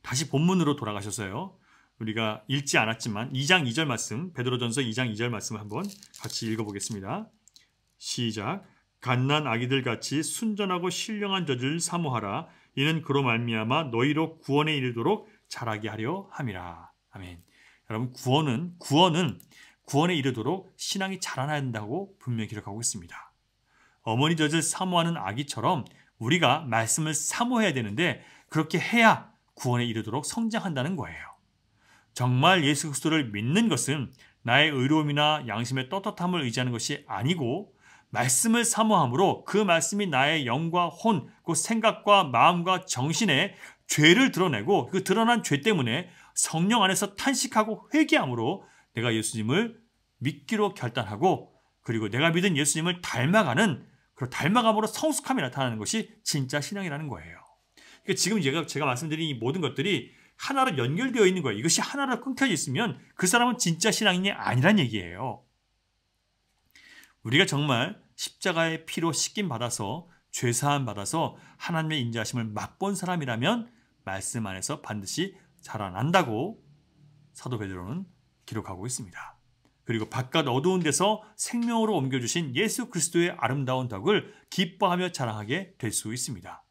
다시 본문으로 돌아가셔서요. 우리가 읽지 않았지만 2장 2절 말씀, 베드로전서 2장 2절 말씀을 한번 같이 읽어보겠습니다. 시작. 갓난 아기들 같이 순전하고 신령한 젖을 사모하라. 이는 그로 말미암아 너희로 구원에 이르도록 자라게 하려 함이라. 아멘. 여러분, 구원은 구원에 이르도록 신앙이 자라나야 된다고 분명히 기록하고 있습니다. 어머니 젖을 사모하는 아기처럼 우리가 말씀을 사모해야 되는데 그렇게 해야 구원에 이르도록 성장한다는 거예요. 정말 예수 그리스도를 믿는 것은 나의 의로움이나 양심의 떳떳함을 의지하는 것이 아니고 말씀을 사모함으로 그 말씀이 나의 영과 혼, 그 생각과 마음과 정신에 죄를 드러내고 그 드러난 죄 때문에 성령 안에서 탄식하고 회개함으로 내가 예수님을 믿기로 결단하고 그리고 내가 믿은 예수님을 닮아가는 그 닮아감으로 성숙함이 나타나는 것이 진짜 신앙이라는 거예요. 그러니까 지금 제가 말씀드린 이 모든 것들이 하나로 연결되어 있는 거예요. 이것이 하나로 끊겨져 있으면 그 사람은 진짜 신앙인이 아니란 얘기예요. 우리가 정말 십자가의 피로 씻김 받아서 죄사함 받아서 하나님의 인자하심을 맛본 사람이라면 말씀 안에서 반드시 자라난다고 사도 베드로는 기록하고 있습니다. 그리고 바깥 어두운 데서 생명으로 옮겨주신 예수 그리스도의 아름다운 덕을 기뻐하며 자랑하게 될 수 있습니다.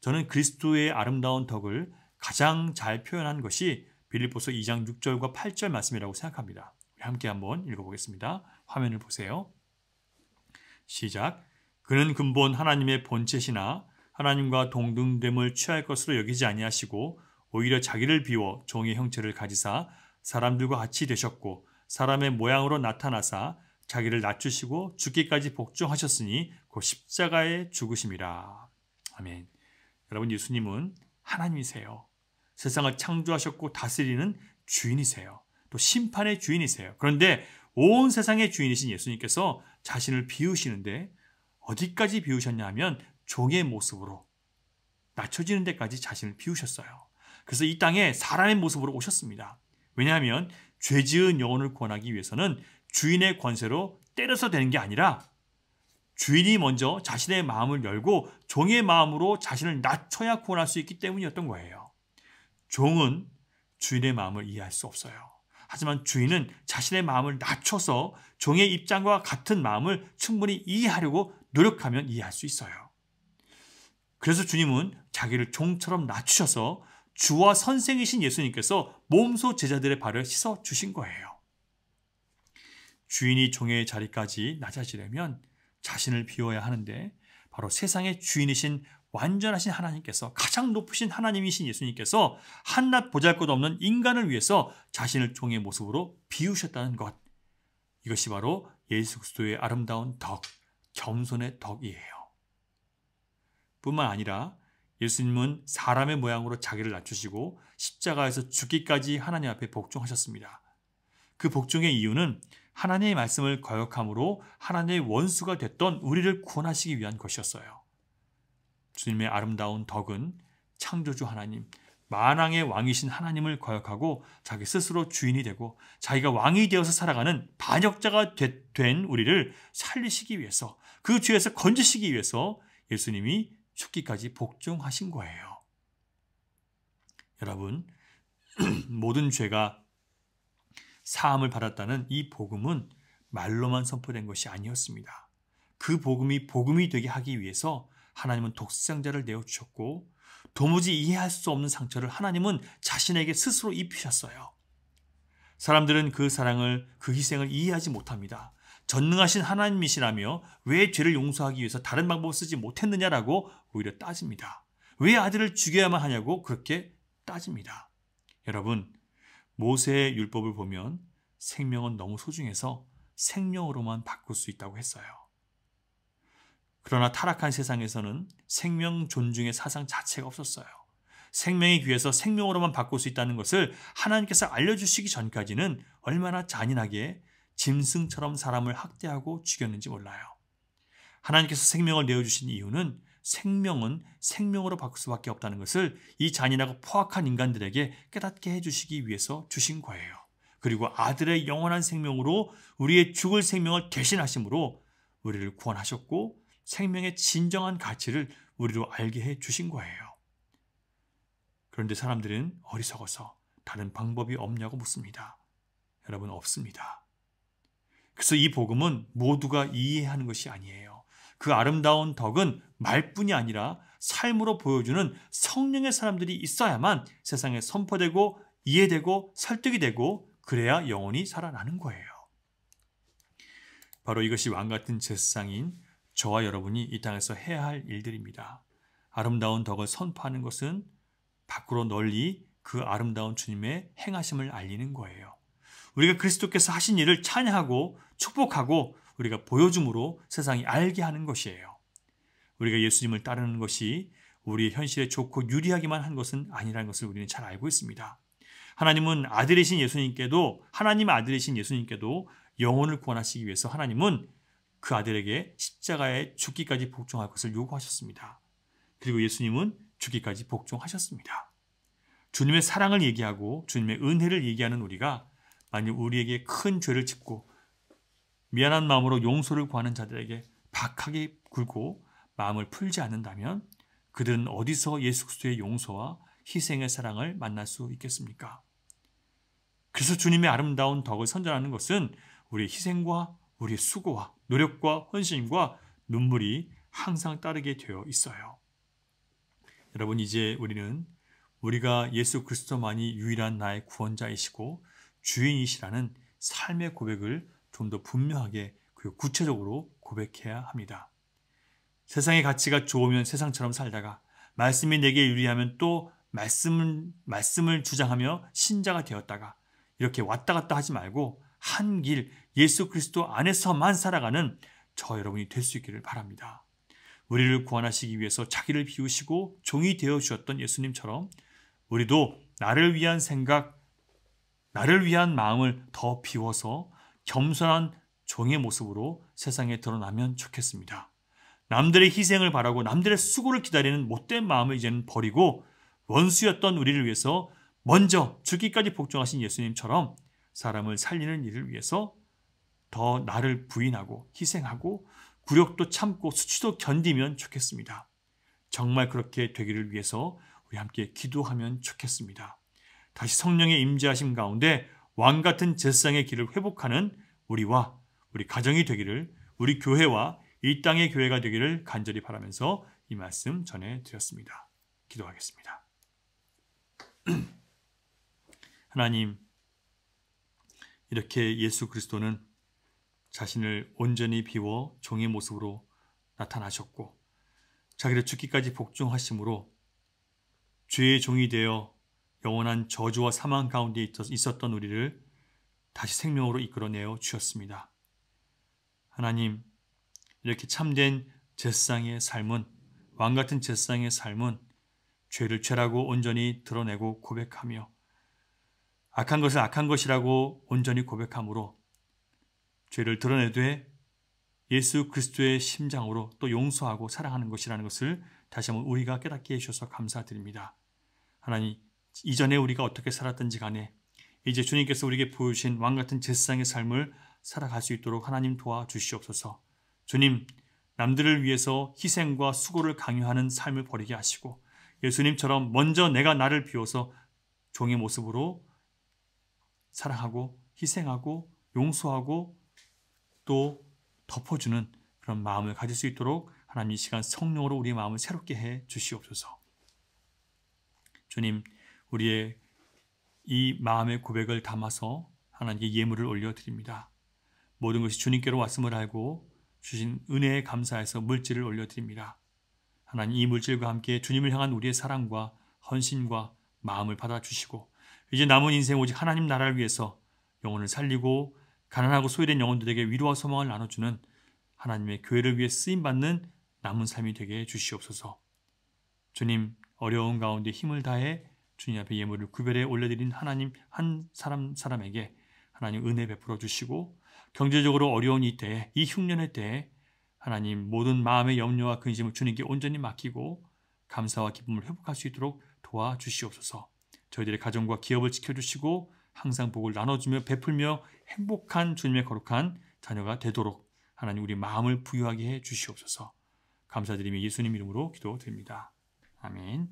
저는 그리스도의 아름다운 덕을 가장 잘 표현한 것이 빌립보서 2장 6절과 8절 말씀이라고 생각합니다. 함께 한번 읽어보겠습니다. 화면을 보세요. 시작. 그는 근본 하나님의 본체시나 하나님과 동등됨을 취할 것으로 여기지 아니하시고 오히려 자기를 비워 종의 형체를 가지사 사람들과 같이 되셨고 사람의 모양으로 나타나사 자기를 낮추시고 죽기까지 복종하셨으니 곧 십자가에 죽으심이라. 아멘. 여러분, 예수님은 하나님이세요. 세상을 창조하셨고 다스리는 주인이세요. 또 심판의 주인이세요. 그런데 온 세상의 주인이신 예수님께서 자신을 비우시는데 어디까지 비우셨냐 하면 종의 모습으로 낮춰지는 데까지 자신을 비우셨어요. 그래서 이 땅에 사람의 모습으로 오셨습니다. 왜냐하면 죄 지은 영혼을 구원하기 위해서는 주인의 권세로 때려서 되는 게 아니라 주인이 먼저 자신의 마음을 열고 종의 마음으로 자신을 낮춰야 구원할 수 있기 때문이었던 거예요. 종은 주인의 마음을 이해할 수 없어요. 하지만 주인은 자신의 마음을 낮춰서 종의 입장과 같은 마음을 충분히 이해하려고 노력하면 이해할 수 있어요. 그래서 주님은 자기를 종처럼 낮추셔서 주와 선생이신 예수님께서 몸소 제자들의 발을 씻어 주신 거예요. 주인이 종의 자리까지 낮아지려면 자신을 비워야 하는데 바로 세상의 주인이신 완전하신 하나님께서, 가장 높으신 하나님이신 예수님께서 한낱 보잘것없는 인간을 위해서 자신을 종의 모습으로 비우셨다는 것, 이것이 바로 예수 그리스도의 아름다운 덕, 겸손의 덕이에요. 뿐만 아니라 예수님은 사람의 모양으로 자기를 낮추시고 십자가에서 죽기까지 하나님 앞에 복종하셨습니다. 그 복종의 이유는 하나님의 말씀을 거역함으로 하나님의 원수가 됐던 우리를 구원하시기 위한 것이었어요. 주님의 아름다운 덕은 창조주 하나님, 만왕의 왕이신 하나님을 거역하고 자기 스스로 주인이 되고 자기가 왕이 되어서 살아가는 반역자가 된 우리를 살리시기 위해서, 그 죄에서 건지시기 위해서 예수님이 죽기까지 복종하신 거예요. 여러분, 모든 죄가 사함을 받았다는 이 복음은 말로만 선포된 것이 아니었습니다. 그 복음이 복음이 되게 하기 위해서 하나님은 독생자를 내어주셨고 도무지 이해할 수 없는 상처를 하나님은 자신에게 스스로 입히셨어요. 사람들은 그 사랑을, 그 희생을 이해하지 못합니다. 전능하신 하나님이시라며 왜 죄를 용서하기 위해서 다른 방법을 쓰지 못했느냐라고 오히려 따집니다. 왜 아들을 죽여야만 하냐고 그렇게 따집니다. 여러분, 모세의 율법을 보면 생명은 너무 소중해서 생명으로만 바꿀 수 있다고 했어요. 그러나 타락한 세상에서는 생명 존중의 사상 자체가 없었어요. 생명이 귀해서 생명으로만 바꿀 수 있다는 것을 하나님께서 알려주시기 전까지는 얼마나 잔인하게 짐승처럼 사람을 학대하고 죽였는지 몰라요. 하나님께서 생명을 내어주신 이유는 생명은 생명으로 바꿀 수밖에 없다는 것을 이 잔인하고 포악한 인간들에게 깨닫게 해주시기 위해서 주신 거예요. 그리고 아들의 영원한 생명으로 우리의 죽을 생명을 대신하심으로 우리를 구원하셨고 생명의 진정한 가치를 우리로 알게 해주신 거예요. 그런데 사람들은 어리석어서 다른 방법이 없냐고 묻습니다. 여러분, 없습니다. 그래서 이 복음은 모두가 이해하는 것이 아니에요. 그 아름다운 덕은 말뿐이 아니라 삶으로 보여주는 성령의 사람들이 있어야만 세상에 선포되고 이해되고 설득이 되고 그래야 영혼이 살아나는 거예요. 바로 이것이 왕같은 제사장인 저와 여러분이 이 땅에서 해야 할 일들입니다. 아름다운 덕을 선포하는 것은 밖으로 널리 그 아름다운 주님의 행하심을 알리는 거예요. 우리가 그리스도께서 하신 일을 찬양하고 축복하고 우리가 보여줌으로 세상이 알게 하는 것이에요. 우리가 예수님을 따르는 것이 우리의 현실에 좋고 유리하기만 한 것은 아니라는 것을 우리는 잘 알고 있습니다. 하나님의 아들이신 예수님께도 영혼을 구원하시기 위해서 하나님은 그 아들에게 십자가에 죽기까지 복종할 것을 요구하셨습니다. 그리고 예수님은 죽기까지 복종하셨습니다. 주님의 사랑을 얘기하고 주님의 은혜를 얘기하는 우리가 만약 우리에게 큰 죄를 짓고 미안한 마음으로 용서를 구하는 자들에게 박하게 굴고 마음을 풀지 않는다면 그들은 어디서 예수 그리스도의 용서와 희생의 사랑을 만날 수 있겠습니까? 그래서 주님의 아름다운 덕을 선전하는 것은 우리의 희생과 우리의 수고와 노력과 헌신과 눈물이 항상 따르게 되어 있어요. 여러분, 이제 우리가 예수 그리스도만이 유일한 나의 구원자이시고 주인이시라는 삶의 고백을 좀 더 분명하게 그리고 구체적으로 고백해야 합니다. 세상의 가치가 좋으면 세상처럼 살다가 말씀이 내게 유리하면 또 말씀을 주장하며 신자가 되었다가 이렇게 왔다 갔다 하지 말고 한 길 예수 그리스도 안에서만 살아가는 저 여러분이 될 수 있기를 바랍니다. 우리를 구원하시기 위해서 자기를 비우시고 종이 되어 주셨던 예수님처럼 우리도 나를 위한 생각, 나를 위한 마음을 더 비워서 겸손한 종의 모습으로 세상에 드러나면 좋겠습니다. 남들의 희생을 바라고 남들의 수고를 기다리는 못된 마음을 이제는 버리고 원수였던 우리를 위해서 먼저 죽기까지 복종하신 예수님처럼 사람을 살리는 일을 위해서 더 나를 부인하고 희생하고 굴욕도 참고 수치도 견디면 좋겠습니다. 정말 그렇게 되기를 위해서 우리 함께 기도하면 좋겠습니다. 다시 성령의 임재하심 가운데 왕같은 제사장의 길을 회복하는 우리와 우리 가정이 되기를, 우리 교회와 이 땅의 교회가 되기를 간절히 바라면서 이 말씀 전해드렸습니다. 기도하겠습니다. 하나님, 이렇게 예수 그리스도는 자신을 온전히 비워 종의 모습으로 나타나셨고 자기를 죽기까지 복종하심으로 죄의 종이 되어 영원한 저주와 사망 가운데 있었던 우리를 다시 생명으로 이끌어내어 주셨습니다. 하나님, 이렇게 참된 제사장의 삶은, 왕같은 제사장의 삶은 죄를 죄라고 온전히 드러내고 고백하며 악한 것을 악한 것이라고 온전히 고백함으로 죄를 드러내되 예수 그리스도의 심장으로 또 용서하고 사랑하는 것이라는 것을 다시 한번 우리가 깨닫게 해주셔서 감사드립니다. 하나님, 이전에 우리가 어떻게 살았든지 간에 이제 주님께서 우리에게 보여주신 왕같은 제사장의 삶을 살아갈 수 있도록 하나님 도와주시옵소서. 주님, 남들을 위해서 희생과 수고를 강요하는 삶을 버리게 하시고 예수님처럼 먼저 내가 나를 비워서 종의 모습으로 사랑하고 희생하고 용서하고 또 덮어주는 그런 마음을 가질 수 있도록 하나님 이 시간 성령으로 우리의 마음을 새롭게 해 주시옵소서. 주님, 우리의 이 마음의 고백을 담아서 하나님께 예물을 올려드립니다. 모든 것이 주님께로 왔음을 알고 주신 은혜에 감사해서 물질을 올려드립니다. 하나님, 이 물질과 함께 주님을 향한 우리의 사랑과 헌신과 마음을 받아주시고 이제 남은 인생 오직 하나님 나라를 위해서 영혼을 살리고 가난하고 소외된 영혼들에게 위로와 소망을 나눠주는 하나님의 교회를 위해 쓰임받는 남은 삶이 되게 해주시옵소서. 주님, 어려운 가운데 힘을 다해 주님 앞에 예물을 구별해 올려드린 하나님 한 사람에게 하나님 은혜 베풀어 주시고 경제적으로 어려운 이 때에, 이 흉년의 때에 하나님 모든 마음의 염려와 근심을 주님께 온전히 맡기고 감사와 기쁨을 회복할 수 있도록 도와주시옵소서. 저희들의 가정과 기업을 지켜주시고 항상 복을 나눠주며 베풀며 행복한 주님의 거룩한 자녀가 되도록 하나님 우리 마음을 부유하게 해 주시옵소서. 감사드리며 예수님 이름으로 기도드립니다. 아멘.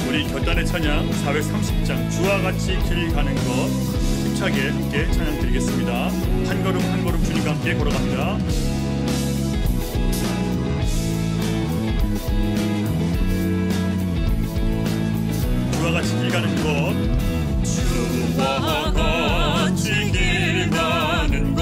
우리 결단의 찬양 430장 주와 같이 길 가는 것 힘차게 함께 찬양 드리겠습니다. 한 걸음 한 걸음 주님과 함께 걸어갑니다. 주와 같이 길 가는 것, 주와 같이 길 가는 것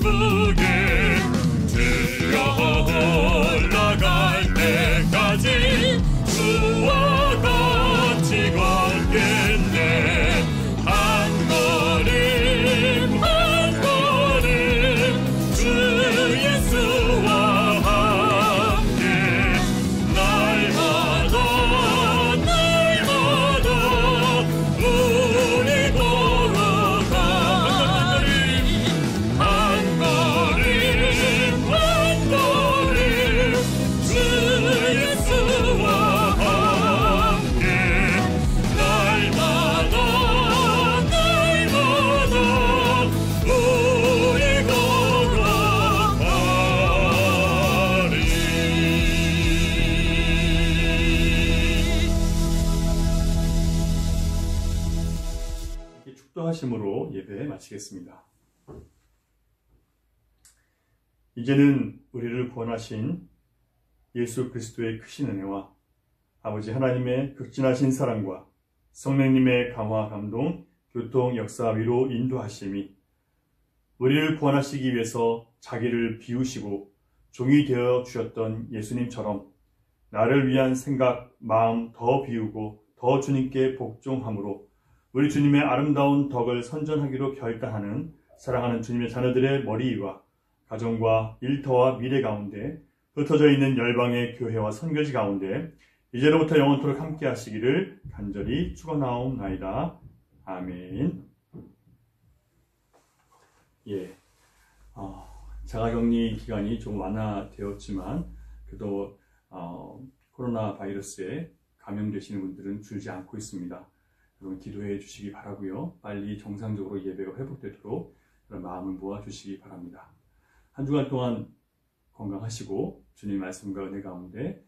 크게 들어 올라갈 때까지 주와 같이 걷겠네. 한 걸음 한 걸음 주 예수와 함께 날마다 우리 걸어가. 한 걸음 한 걸음 주 예수와 함께 날마다 우리 걸어가리. 이렇게 축도하심으로 예배 마치겠습니다. 이제는 우리를 구원하신 예수 그리스도의 크신 은혜와 아버지 하나님의 극진하신 사랑과 성령님의 강화, 감동, 교통, 역사, 위로, 인도하심이 우리를 구원하시기 위해서 자기를 비우시고 종이 되어 주셨던 예수님처럼 나를 위한 생각, 마음 더 비우고 더 주님께 복종함으로 우리 주님의 아름다운 덕을 선전하기로 결단하는 사랑하는 주님의 자녀들의 머리 위와 가정과 일터와 미래 가운데 흩어져 있는 열방의 교회와 선교지 가운데 이제로부터 영원토록 함께 하시기를 간절히 축원하옵나이다. 아멘. 예, 자가격리 기간이 좀 완화되었지만 그래도 코로나 바이러스에 감염되시는 분들은 줄지 않고 있습니다. 여러분 기도해 주시기 바라고요. 빨리 정상적으로 예배가 회복되도록 그런 마음을 모아 주시기 바랍니다. 한 주간 동안 건강하시고 주님 말씀과 은혜 가운데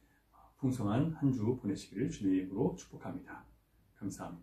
풍성한 한 주 보내시기를 주님의 이름으로 축복합니다. 감사합니다.